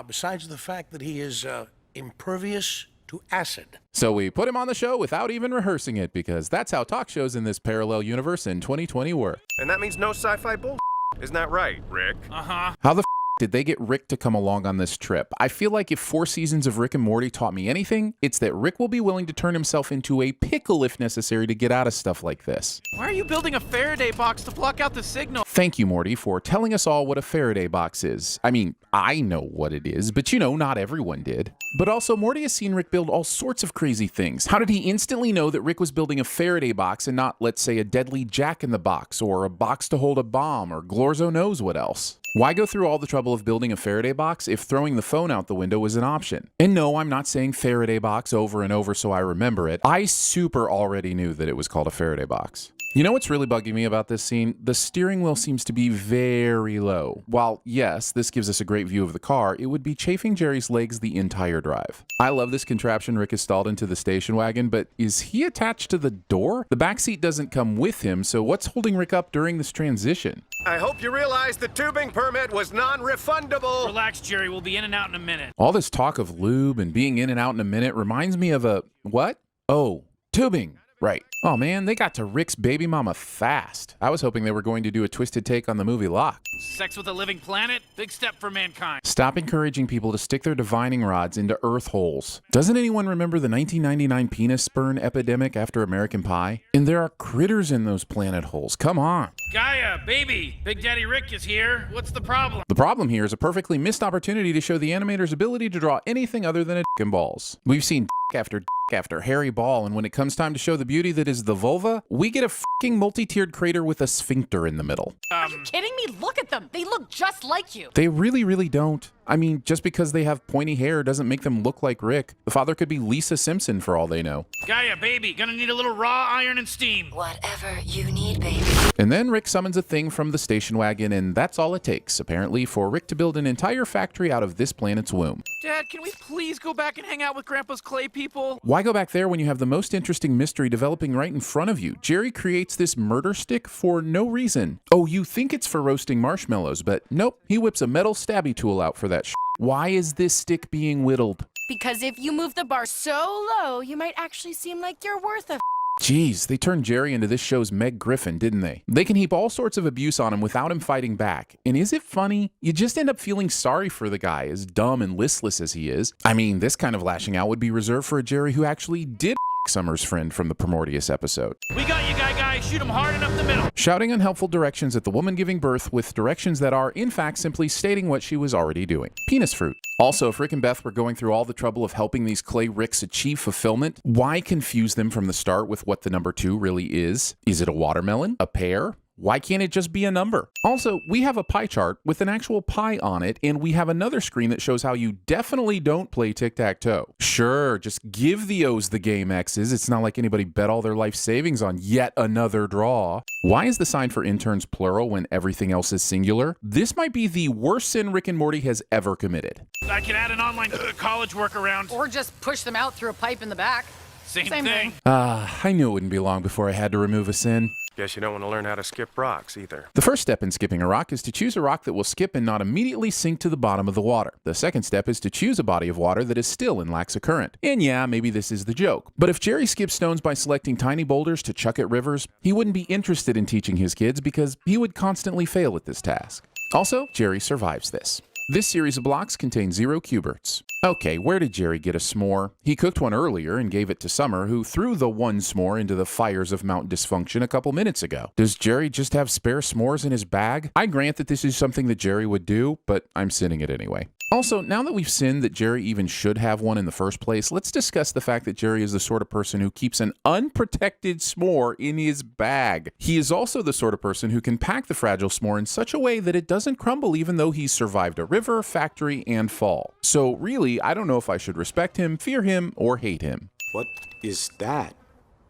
besides the fact that he is impervious to acid. So we put him on the show without even rehearsing it, because that's how talk shows in this parallel universe in 2020 work. And that means no sci-fi bull. Isn't that right, Rick? Uh-huh. How the did they get Rick to come along on this trip? I feel like if 4 seasons of Rick and Morty taught me anything, it's that Rick will be willing to turn himself into a pickle if necessary to get out of stuff like this. Why are you building a Faraday box to block out the signal? Thank you, Morty, for telling us all what a Faraday box is. I mean, I know what it is, but you know, not everyone did. But also, Morty has seen Rick build all sorts of crazy things. How did he instantly know that Rick was building a Faraday box and not, let's say, a deadly jack-in-the-box, or a box to hold a bomb, or Glorzo knows what else? Why go through all the trouble of building a Faraday box if throwing the phone out the window was an option? And no, I'm not saying Faraday box over and over so I remember it. I super already knew that it was called a Faraday box. You know what's really bugging me about this scene? The steering wheel seems to be very low. While, yes, this gives us a great view of the car, it would be chafing Jerry's legs the entire drive. I love this contraption Rick has stalled into the station wagon, but is he attached to the door? The back seat doesn't come with him, so what's holding Rick up during this transition? I hope you realize the tubing permit was non-refundable. Relax, Jerry, we'll be in and out in a minute. All this talk of lube and being in and out in a minute reminds me of a, what? Oh, tubing. Right. Oh man, they got to Rick's baby mama fast. I was hoping they were going to do a twisted take on the movie Lock. Sex with a living planet? Big step for mankind. Stop encouraging people to stick their divining rods into earth holes. Doesn't anyone remember the 1999 penis burn epidemic after American Pie? And there are critters in those planet holes. Come on. Gaia, baby, Big Daddy Rick is here. What's the problem? The problem here is a perfectly missed opportunity to show the animator's ability to draw anything other than a dick and balls. We've seen after hairy ball, and when it comes time to show the beauty that is the vulva, we get a fucking multi-tiered crater with a sphincter in the middle. Are you kidding me? Look at them. They look just like you. They really, really don't. I mean, just because they have pointy hair doesn't make them look like Rick. The father could be Lisa Simpson for all they know. Gaia, baby, gonna need a little raw iron and steam. Whatever you need, baby. And then Rick summons a thing from the station wagon, and that's all it takes, apparently, for Rick to build an entire factory out of this planet's womb. Dad, can we please go back and hang out with Grandpa's clay people? Why go back there when you have the most interesting mystery developing right in front of you? Jerry creates this murder stick for no reason. Oh, you think it's for roasting marshmallows, but nope, he whips a metal stabby tool out for that shit. Why is this stick being whittled? Because if you move the bar so low, you might actually seem like you're worth a Jeez, they turned Jerry into this show's Meg Griffin, didn't they? They can heap all sorts of abuse on him without him fighting back. And is it funny? You just end up feeling sorry for the guy, as dumb and listless as he is. I mean, this kind of lashing out would be reserved for a Jerry who actually did Summer's friend from the Prometheus episode. We got you, guy. Shoot him hard enough the middle. Shouting unhelpful directions at the woman giving birth with directions that are, in fact, simply stating what she was already doing. Penis fruit. Also, if Rick and Beth were going through all the trouble of helping these clay Ricks achieve fulfillment, why confuse them from the start with what the number 2 really is? Is it a watermelon? A pear? Why can't it just be a number? Also, we have a pie chart with an actual pie on it, and we have another screen that shows how you definitely don't play tic-tac-toe. Sure, just give the O's the game X's. It's not like anybody bet all their life savings on yet another draw. Why is the sign for interns plural when everything else is singular? This might be the worst sin Rick and Morty has ever committed. I can add an online college workaround. Or just push them out through a pipe in the back. Same thing. I knew it wouldn't be long before I had to remove a sin. Guess you don't want to learn how to skip rocks either. The first step in skipping a rock is to choose a rock that will skip and not immediately sink to the bottom of the water. The second step is to choose a body of water that is still and lacks a current. And yeah, maybe this is the joke. But if Jerry skips stones by selecting tiny boulders to chuck at rivers, he wouldn't be interested in teaching his kids because he would constantly fail at this task. Also, Jerry survives this. This series of blocks contain 0 Q-berts. Okay, where did Jerry get a s'more? He cooked one earlier and gave it to Summer, who threw the one s'more into the fires of Mount Dysfunction a couple minutes ago. Does Jerry just have spare s'mores in his bag? I grant that this is something that Jerry would do, but I'm sinning it anyway. Also, now that we've sinned that Jerry even should have one in the first place, let's discuss the fact that Jerry is the sort of person who keeps an unprotected s'more in his bag. He is also the sort of person who can pack the fragile s'more in such a way that it doesn't crumble even though he's survived a river, factory, and fall. So really, I don't know if I should respect him, fear him, or hate him. What is that?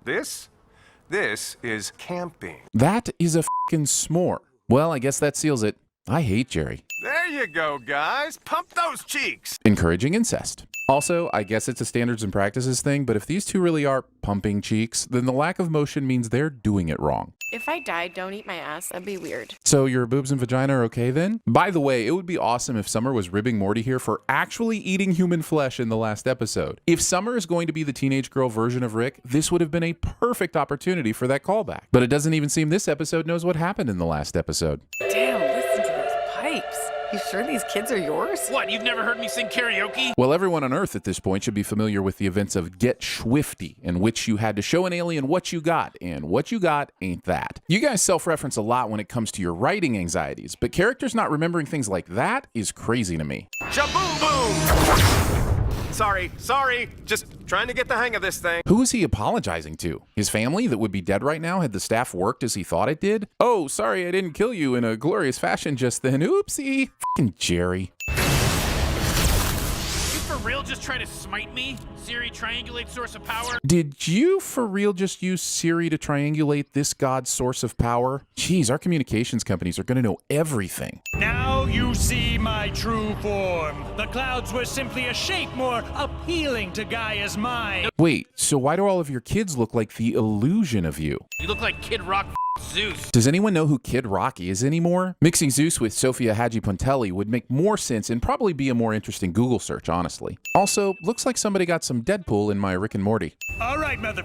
This is camping. That is a f***ing s'more. Well, I guess that seals it. I hate Jerry. There you go, guys. Pump those cheeks. Encouraging incest. Also, I guess it's a standards and practices thing, but if these two really are pumping cheeks, then the lack of motion means they're doing it wrong. If I died, don't eat my ass. That'd be weird. So your boobs and vagina are okay then? By the way, it would be awesome if Summer was ribbing Morty here for actually eating human flesh in the last episode. If Summer is going to be the teenage girl version of Rick, this would have been a perfect opportunity for that callback. But it doesn't even seem this episode knows what happened in the last episode. Damn, listen to those pipes. You sure these kids are yours? What, you've never heard me sing karaoke? Well, everyone on Earth at this point should be familiar with the events of Get Schwifty, in which you had to show an alien what you got, and what you got ain't that. You guys self-reference a lot when it comes to your writing anxieties, but characters not remembering things like that is crazy to me. Shaboom boom! Sorry. Just trying to get the hang of this thing. Who is he apologizing to? His family that would be dead right now had the staff worked as he thought it did? Oh, sorry I didn't kill you in a glorious fashion just then. Oopsie. Fucking Jerry. You for real just try to smite me? Siri, triangulate source of power? Did you for real just use Siri to triangulate this god's source of power? Jeez, our communications companies are going to know everything. Now you see my true form. The clouds were simply a shape more appealing to Gaia's mind. Wait, so why do all of your kids look like the illusion of you? You look like Kid Rock Zeus. Does anyone know who Kid Rock is anymore? Mixing Zeus with Sofia Haji-Pontelli would make more sense and probably be a more interesting Google search, honestly. Also, looks like somebody got some Deadpool in my Rick and Morty. All right, motherfucker.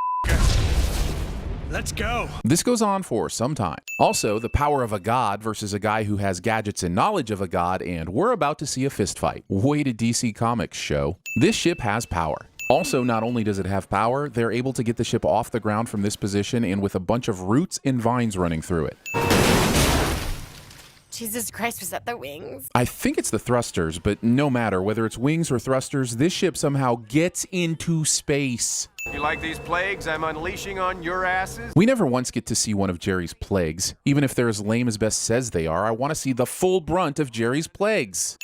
Let's go. This goes on for some time. Also, the power of a god versus a guy who has gadgets and knowledge of a god, and we're about to see a fist fight. Way to DC Comics show. This ship has power. Also, not only does it have power, they're able to get the ship off the ground from this position and with a bunch of roots and vines running through it. Jesus Christ, was that the wings? I think it's the thrusters, but no matter whether it's wings or thrusters, this ship somehow gets into space. You like these plagues I'm unleashing on your asses? We never once get to see one of Jerry's plagues. Even if they're as lame as Beth says they are, I want to see the full brunt of Jerry's plagues.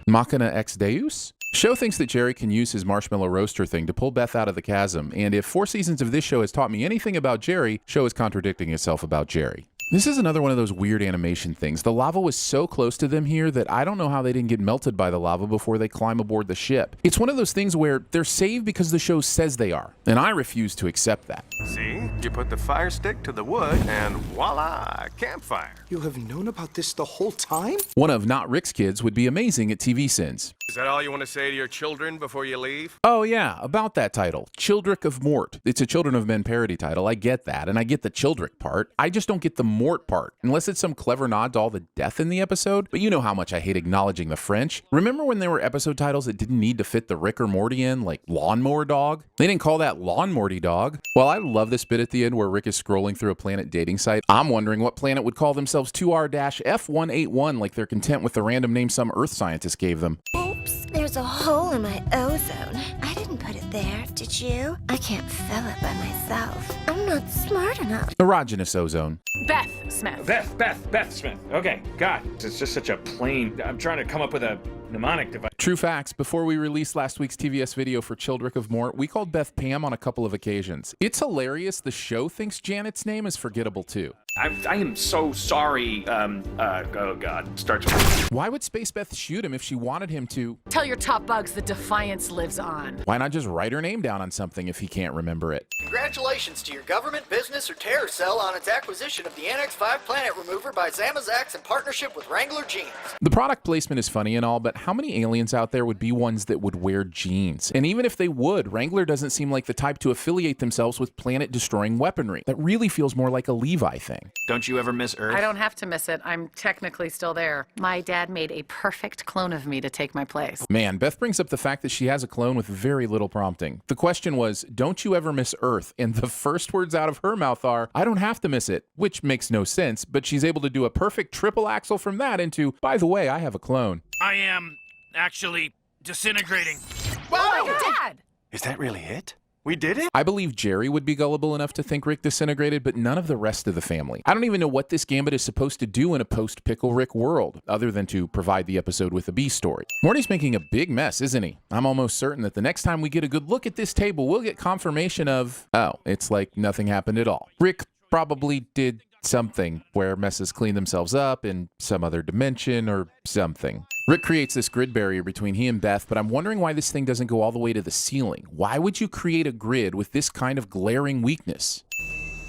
Machina ex Deus? Show thinks that Jerry can use his marshmallow roaster thing to pull Beth out of the chasm, and if 4 seasons of this show has taught me anything about Jerry, show is contradicting itself about Jerry. This is another one of those weird animation things. The lava was so close to them here that I don't know how they didn't get melted by the lava before they climb aboard the ship. It's one of those things where they're saved because the show says they are, and I refuse to accept that. See? You put the fire stick to the wood, and voila, campfire. You have known about this the whole time? One of Not Rick's kids would be amazing at TVSins. Is that all you want to say to your children before you leave? Oh yeah, about that title, Childrick of Mort. It's a Children of Men parody title, I get that, and I get the Childrick part. I just don't get the Mort part, unless it's some clever nod to all the death in the episode. But you know how much I hate acknowledging the French. Remember when there were episode titles that didn't need to fit the Rick or Morty in, like Lawnmower Dog? They didn't call that Lawn Morty Dog. Well, I love this bit at the end where Rick is scrolling through a planet dating site. I'm wondering what planet would call themselves 2R-F181 like they're content with the random name some Earth scientist gave them. Oops, there's a hole in my ozone. I didn't put it there, did you? I can't fill it by myself. I'm not smart enough. Erogenous ozone. Beth Smith. Beth Smith. Okay, God, it's just such a plain. I'm trying to come up with a mnemonic device. True facts. Before we released last week's TVS video for Childrick of Mort, we called Beth Pam on a couple of occasions. It's hilarious. The show thinks Janet's name is forgettable too. I am so sorry. Oh God, starts with. Why would Space Beth shoot him if she wanted him to? Tell your top bugs that Defiance lives on. Why not just write her name down on something if he can't remember it? Congratulations to your government, business, or terror cell on its acquisition of the NX-5 planet remover by Zamazax in partnership with Wrangler Jeans. The product placement is funny and all, but how many aliens villains out there would be ones that would wear jeans. And even if they would, Wrangler doesn't seem like the type to affiliate themselves with planet-destroying weaponry. That really feels more like a Levi thing. Don't you ever miss Earth? I don't have to miss it. I'm technically still there. My dad made a perfect clone of me to take my place. Man, Beth brings up the fact that she has a clone with very little prompting. The question was, don't you ever miss Earth? And the first words out of her mouth are, I don't have to miss it, which makes no sense, but she's able to do a perfect triple axle from that into, by the way, I have a clone. I am actually disintegrating. Oh my God! Dad! Is that really it? We did it? I believe Jerry would be gullible enough to think Rick disintegrated, but none of the rest of the family. I don't even know what this Gambit is supposed to do in a post-Pickle Rick world, other than to provide the episode with a B story. Morty's making a big mess, isn't he? I'm almost certain that the next time we get a good look at this table, we'll get confirmation of, oh, it's like nothing happened at all. Rick probably did something where messes clean themselves up in some other dimension or something. Rick creates this grid barrier between he and Beth, but I'm wondering why this thing doesn't go all the way to the ceiling. Why would you create a grid with this kind of glaring weakness?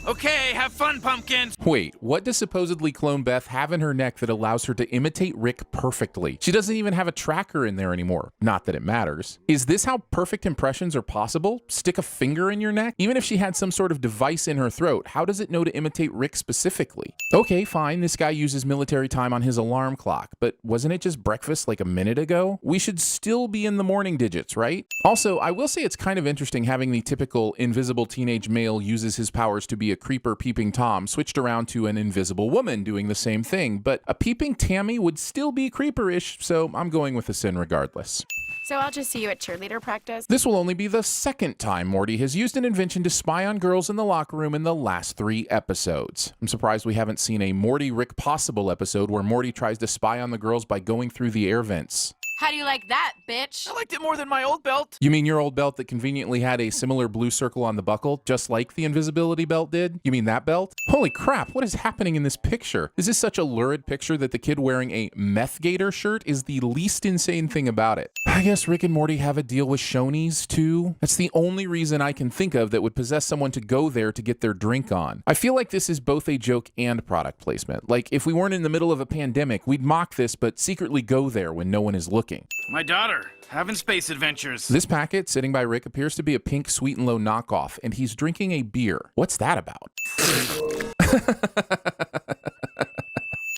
Okay, have fun, pumpkins. Wait, what does supposedly clone Beth have in her neck that allows her to imitate Rick perfectly? She doesn't even have a tracker in there anymore. Not that it matters. Is this how perfect impressions are possible? Stick a finger in your neck? Even if she had some sort of device in her throat, how does it know to imitate Rick specifically? Okay, fine, this guy uses military time on his alarm clock, but wasn't it just breakfast like a minute ago? We should still be in the morning digits, right? Also, I will say it's kind of interesting having the typical invisible teenage male uses his powers to be a creeper peeping Tom switched around to an invisible woman doing the same thing, but a peeping Tammy would still be creeper-ish, so I'm going with a sin regardless. So I'll just see you at cheerleader practice. This will only be the second time Morty has used an invention to spy on girls in the locker room in the last 3 episodes. I'm surprised we haven't seen a Morty Rick Possible episode where Morty tries to spy on the girls by going through the air vents. How do you like that, bitch? I liked it more than my old belt. You mean your old belt that conveniently had a similar blue circle on the buckle, just like the invisibility belt did? You mean that belt? Holy crap, what is happening in this picture? Is this such a lurid picture that the kid wearing a Meth Gator shirt is the least insane thing about it? I guess Rick and Morty have a deal with Shoney's too? That's the only reason I can think of that would possess someone to go there to get their drink on. I feel like this is both a joke and product placement. Like, if we weren't in the middle of a pandemic, we'd mock this but secretly go there when no one is looking. My daughter, having space adventures. This packet sitting by Rick appears to be a pink Sweet and Low knockoff, and he's drinking a beer. What's that about?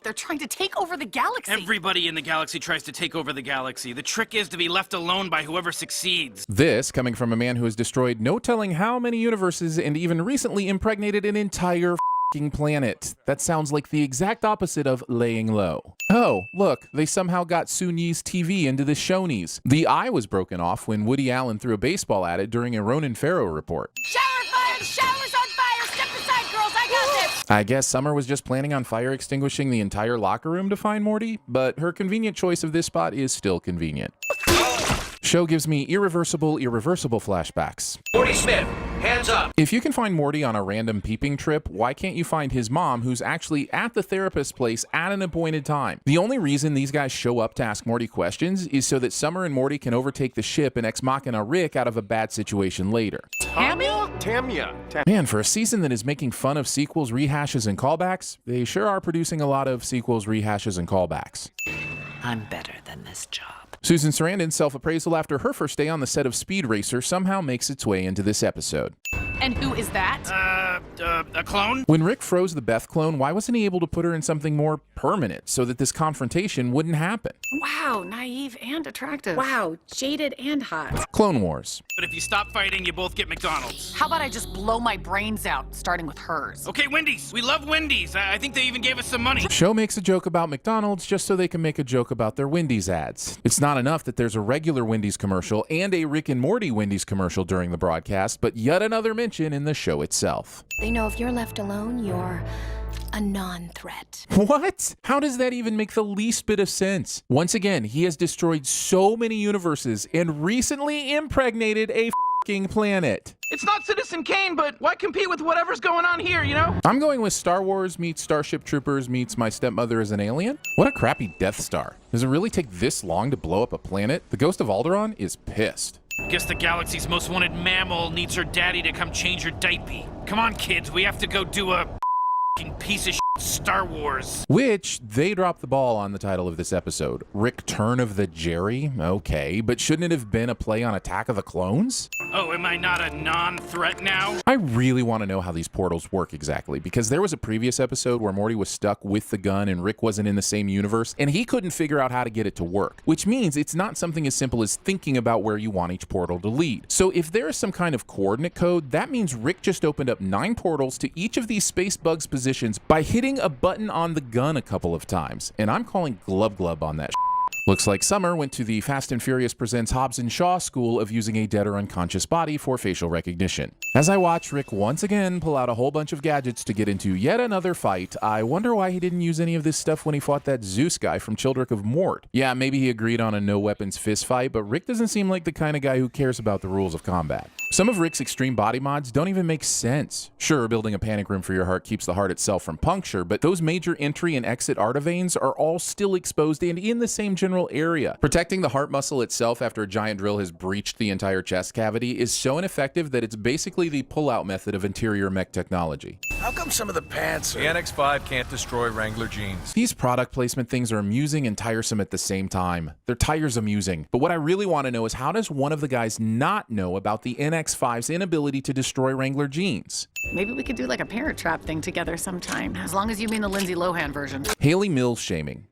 They're trying to take over the galaxy. Everybody in the galaxy tries to take over the galaxy. The trick is to be left alone by whoever succeeds. This coming from a man who has destroyed no telling how many universes and even recently impregnated an entire planet. That sounds like the exact opposite of laying low. Oh, look, they somehow got Soon-Yi's TV into the Shoney's. The eye was broken off when Woody Allen threw a baseball at it during a Ronan Farrow report. Shower fire! The shower's on fire! Step aside, girls! I got this! I guess Summer was just planning on fire extinguishing the entire locker room to find Morty, but her convenient choice of this spot is still convenient. Show gives me irreversible flashbacks. Morty Smith, hands up. If you can find Morty on a random peeping trip, why can't you find his mom who's actually at the therapist's place at an appointed time? The only reason these guys show up to ask Morty questions is so that Summer and Morty can overtake the ship and Ex Machina Rick out of a bad situation later. Tamia. Man, for a season that is making fun of sequels, rehashes, and callbacks, they sure are producing a lot of sequels, rehashes, and callbacks. I'm better than this job. Susan Sarandon's self-appraisal after her first day on the set of Speed Racer somehow makes its way into this episode. And who is that? A clone? When Rick froze the Beth clone, why wasn't he able to put her in something more permanent so that this confrontation wouldn't happen? Wow, naive and attractive. Wow, jaded and hot. Clone Wars. But if you stop fighting, you both get McDonald's. How about I just blow my brains out, starting with hers? Okay, Wendy's. We love Wendy's. I think they even gave us some money. Show makes a joke about McDonald's just so they can make a joke about their Wendy's ads. It's not enough that there's a regular Wendy's commercial and a Rick and Morty Wendy's commercial during the broadcast, but yet another mention in the show itself. They know if you're left alone, you're a non-threat. What? How does that even make the least bit of sense? Once again, he has destroyed so many universes and recently impregnated a f***ing planet. It's not Citizen Kane, but why compete with whatever's going on here, you know? I'm going with Star Wars meets Starship Troopers meets My Stepmother as an Alien. What a crappy Death Star. Does it really take this long to blow up a planet? The Ghost of Alderaan is pissed. Guess the galaxy's most wanted mammal needs her daddy to come change her diaper. Come on, kids, we have to go do a piece of shit Star Wars. Which, they dropped the ball on the title of this episode. Rick Turn of the Jerry? Okay, but shouldn't it have been a play on Attack of the Clones? Oh, am I not a non-threat now? I really want to know how these portals work exactly, because there was a previous episode where Morty was stuck with the gun and Rick wasn't in the same universe, and he couldn't figure out how to get it to work, which means it's not something as simple as thinking about where you want each portal to lead. So if there is some kind of coordinate code, that means Rick just opened up 9 portals to each of these space bugs positions by hitting a button on the gun a couple of times, and I'm calling glub glub on that. Looks like Summer went to the Fast and Furious Presents Hobbs and Shaw school of using a dead or unconscious body for facial recognition. As I watch Rick once again pull out a whole bunch of gadgets to get into yet another fight, I wonder why he didn't use any of this stuff when he fought that Zeus guy from Children of Mort. Yeah, maybe he agreed on a no-weapons fist fight, but Rick doesn't seem like the kind of guy who cares about the rules of combat. Some of Rick's extreme body mods don't even make sense. Sure, building a panic room for your heart keeps the heart itself from puncture, but those major entry and exit arterveins are all still exposed and in the same general area. Protecting the heart muscle itself after a giant drill has breached the entire chest cavity is so ineffective that it's basically the pull-out method of interior mech technology. How come some of the pants are... The NX5 can't destroy Wrangler jeans. These product placement things are amusing and tiresome at the same time. Their tires amusing. But what I really want to know is, how does one of the guys not know about the NX5's inability to destroy Wrangler jeans? Maybe we could do like a parent trap thing together sometime. As long as you mean the Lindsay Lohan version. Haley Mills shaming.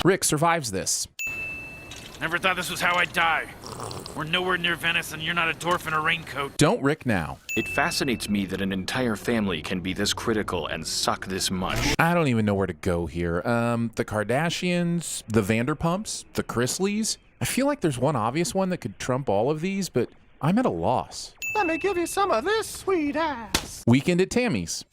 Rick survives this. Never thought this was how I'd die. We're nowhere near Venice and you're not a dwarf in a raincoat. Don't Rick now. It fascinates me that an entire family can be this critical and suck this much. I don't even know where to go here. The Kardashians, the Vanderpumps, the Chrisleys. I feel like there's one obvious one that could trump all of these, but I'm at a loss. Let me give you some of this sweet ass. Weekend at Tammy's.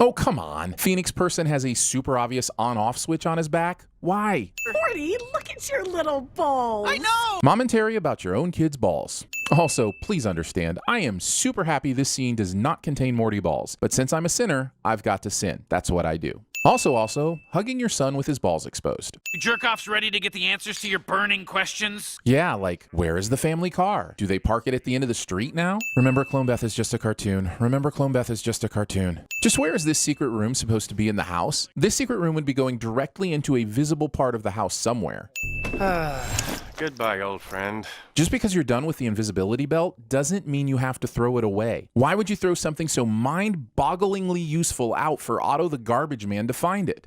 Oh, come on. Phoenix Person has a super obvious on-off switch on his back. Why? Morty, look at your little balls. I know! Mom and Terry about your own kid's balls. Also, please understand, I am super happy this scene does not contain Morty balls, but since I'm a sinner, I've got to sin. That's what I do. Also, hugging your son with his balls exposed. You jerk-offs ready to get the answers to your burning questions? Yeah, like, where is the family car? Do they park it at the end of the street now? Remember, Clone Beth is just a cartoon. Remember, Clone Beth is just a cartoon. Just where is this secret room supposed to be in the house? This secret room would be going directly into a visible part of the house somewhere. Goodbye, old friend. Just because you're done with the invisibility belt doesn't mean you have to throw it away. Why would you throw something so mind-bogglingly useful out for Otto the Garbage Man to find it?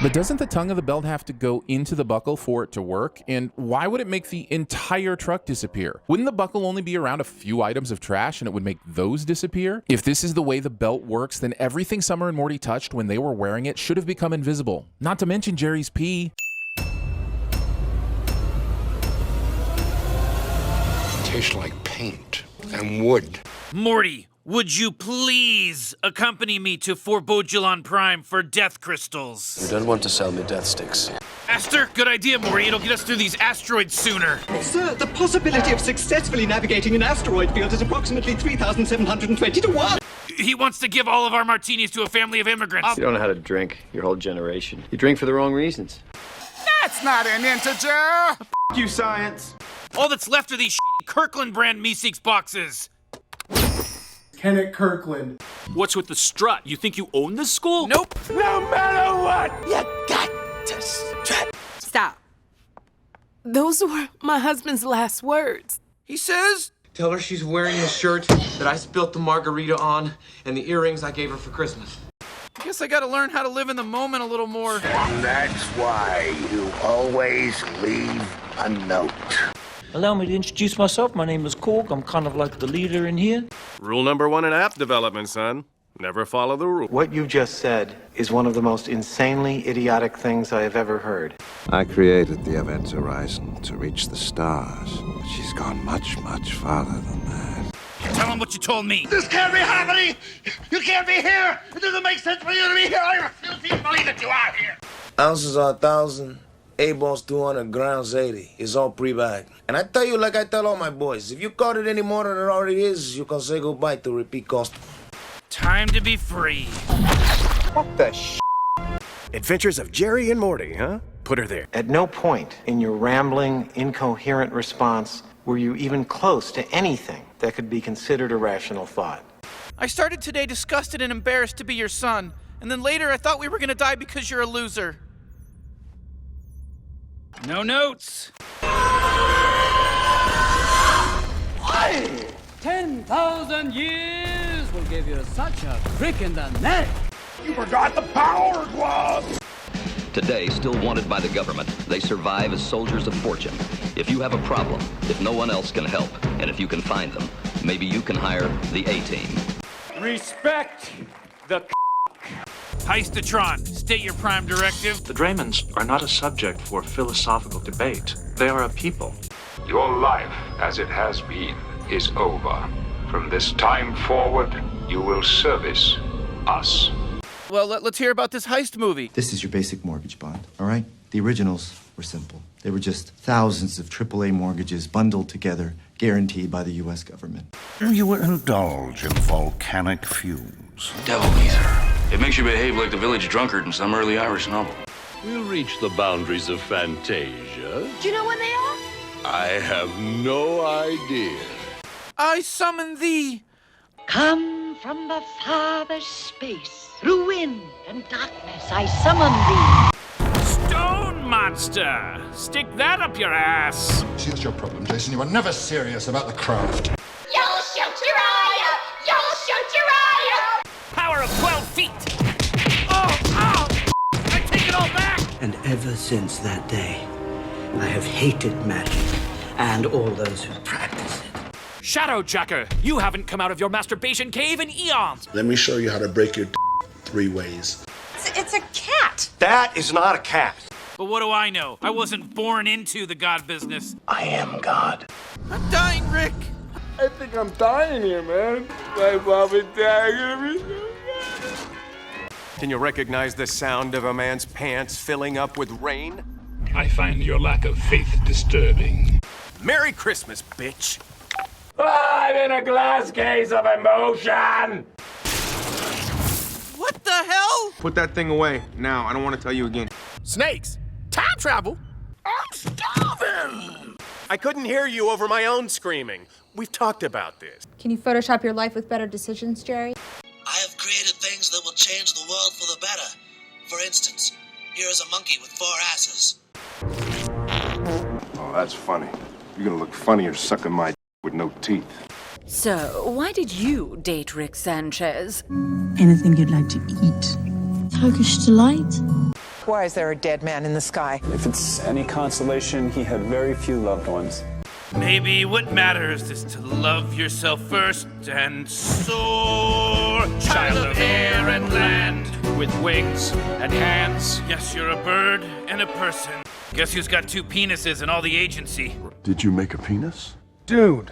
But doesn't the tongue of the belt have to go into the buckle for it to work? And why would it make the entire truck disappear? Wouldn't the buckle only be around a few items of trash and it would make those disappear? If this is the way the belt works, then everything Summer and Morty touched when they were wearing it should have become invisible. Not to mention Jerry's pee. Tastes like paint and wood. Morty, would you please accompany me to Forbodulon Prime for death crystals? You don't want to sell me death sticks. Aster, good idea, Morty. It'll get us through these asteroids sooner. Sir, the possibility of successfully navigating an asteroid field is approximately 3,720 to 1. He wants to give all of our martinis to a family of immigrants. You don't know how to drink, your whole generation. You drink for the wrong reasons. That's not an integer! F you, science. All that's left are these Kirkland brand Meeseeks boxes. Kenneth Kirkland. What's with the strut? You think you own this school? Nope. No matter what, you got to strut. Stop. Those were my husband's last words. He says... Tell her she's wearing the shirt that I spilt the margarita on and the earrings I gave her for Christmas. I guess I gotta learn how to live in the moment a little more. That's why you always leave a note. Allow me to introduce myself. My name is Cork. I'm kind of like the leader in here. Rule number 1 in app development, son. Never follow the rule. What you just said is one of the most insanely idiotic things I have ever heard. I created the Event Horizon to reach the stars, but she's gone much, much farther than that. Tell him what you told me. This can't be happening! You can't be here! It doesn't make sense for you to be here! I refuse to even believe that you are here! Ounces are 1,000, A-balls 200, grounds 80. It's all pre-bagged. And I tell you like I tell all my boys, if you caught it any more than it already is, you can say goodbye to repeat customer. Time to be free. What the sh**? Adventures of Jerry and Morty, huh? Put her there. At no point in your rambling, incoherent response were you even close to anything that could be considered a rational thought. I started today disgusted and embarrassed to be your son, and then later I thought we were gonna die because you're a loser. No notes. 10,000 years will give you such a crick in the neck. You forgot the power gloves! Today, still wanted by the government, they survive as soldiers of fortune. If you have a problem, if no one else can help, and if you can find them, maybe you can hire the A-Team. Respect the Heistatron, state your prime directive. The Draymonds are not a subject for philosophical debate. They are a people. Your life, as it has been, is over. From this time forward, you will service us. Well, let's hear about this heist movie. This is your basic mortgage bond, all right? The originals were simple. They were just thousands of AAA mortgages bundled together, guaranteed by the U.S. government. You indulge in volcanic fumes. Devil ether. It makes you behave like the village drunkard in some early Irish novel. We'll reach the boundaries of Fantasia. Do you know when they are? I have no idea. I summon thee. Come from the farthest space. Through wind and darkness, I summon thee. Stone monster! Stick that up your ass! See, that's your problem, Jason. You were never serious about the craft. You'll shoot your eye out! You'll shoot your eye out! Power of 12 feet! Oh, ow! I take it all back! And ever since that day, I have hated magic and all those who practice it. Shadowjacker, you haven't come out of your masturbation cave in eons! Let me show you how to break your 3 ways. It's a cat. That is not a cat. But what do I know? I wasn't born into the God business. I am God. I'm dying, Rick. I think I'm dying here, man. My mom and dad are gonna be so mad. Can you recognize the sound of a man's pants filling up with rain? I find your lack of faith disturbing. Merry Christmas, bitch. I'm in a glass case of emotion! What the hell? Put that thing away. Now, I don't want to tell you again. Snakes? Time travel? I'm starving! I couldn't hear you over my own screaming. We've talked about this. Can you Photoshop your life with better decisions, Jerry? I have created things that will change the world for the better. For instance, here is a monkey with 4 asses. Oh, that's funny. You're gonna look funnier sucking my with no teeth. So, why did you date Rick Sanchez? Anything you'd like to eat? Turkish delight? Why is there a dead man in the sky? If it's any consolation, he had very few loved ones. Maybe what matters is to love yourself first and soar. Child of air and land, with wings and hands. Yes, you're a bird and a person. Guess who's got 2 penises in all the agency? Did you make a penis? Dude.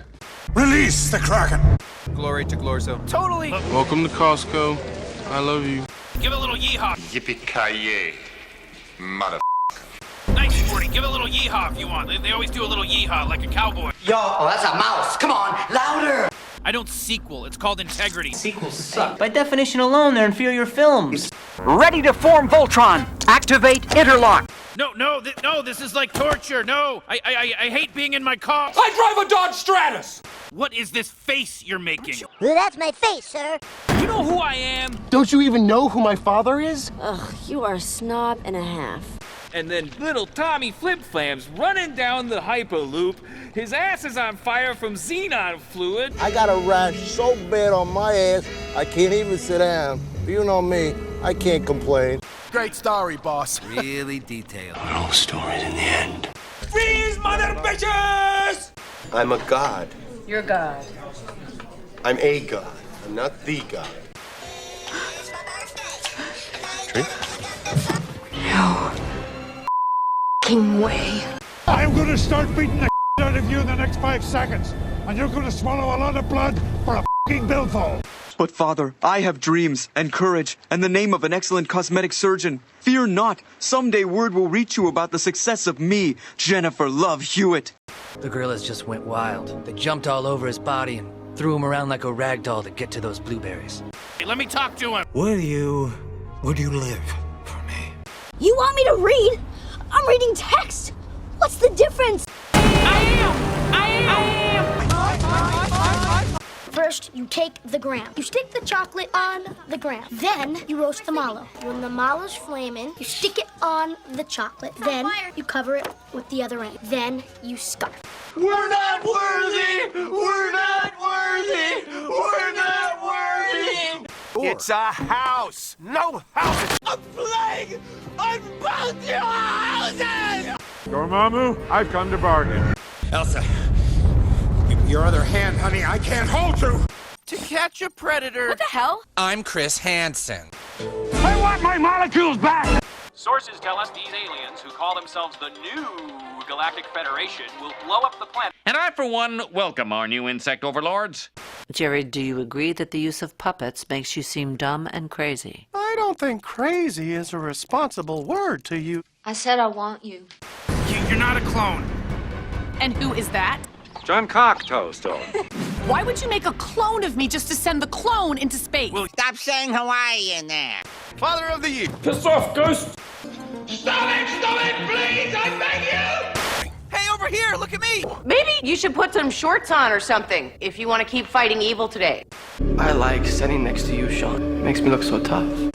Release the Kraken! Glory to Glorzo. Totally. Welcome to Costco. I love you. Give a little yeehaw. Yippee-ki-yay, mother. Nice, Morty. Give a little yeehaw if you want. They always do a little yeehaw like a cowboy. Yo, oh, that's a mouse. Come on, louder! I don't sequel. It's called integrity. Sequels suck. By definition alone, they're inferior films. Ready to form Voltron. Activate interlock. No, this is like torture. No, I hate being in my car. I drive a Dodge Stratus! What is this face you're making? That's my face, sir. You know who I am? Don't you even know who my father is? Ugh, you are a snob and a half. And then little Tommy Flip-Flams running down the Hyperloop. His ass is on fire from xenon fluid. I got a rash so bad on my ass, I can't even sit down. You know me, I can't complain. Great story, boss. Really detailed. All stories in the end. Freeze, mother bitches! I'm a god. You're God. I'm a god. I'm not the god. Drink? No. King way. I'm gonna start beating the out of you in the next 5 seconds, and you're gonna swallow a lot of blood for a billfold. But Father, I have dreams and courage and the name of an excellent cosmetic surgeon. Fear not. Someday word will reach you about the success of me, Jennifer Love Hewitt. The gorillas just went wild. They jumped all over his body and threw him around like a rag doll to get to those blueberries. Hey, let me talk to him. Would you live? You want me to read? I'm reading text. What's the difference? I am. First, you take the ground. You stick the chocolate on the ground. Then you roast the mallow. When the mallow's flaming, you stick it on the chocolate. Then you cover it with the other end. Then you scarf. We're not worthy! We're not worthy! We're not worthy! It's a house! No houses! A plague on both your houses! Dormammu, I've come to bargain. Elsa, your other hand, honey, I can't hold you! To catch a predator. What the hell? I'm Chris Hansen. I want my molecules back! Sources tell us these aliens, who call themselves the New Galactic Federation, will blow up the planet. And I, for one, welcome our new insect overlords. Jerry, do you agree that the use of puppets makes you seem dumb and crazy? I don't think crazy is a responsible word to you. I said I want you. You're not a clone. And who is that? John Cocktoast. Why would you make a clone of me just to send the clone into space? Well, stop saying Hawaii in there. Father of the Year! Piss off, Ghost! Stop it, please! I beg you! Hey, over here, look at me! Maybe you should put some shorts on or something if you want to keep fighting evil today. I like standing next to you, Sean. Makes me look so tough.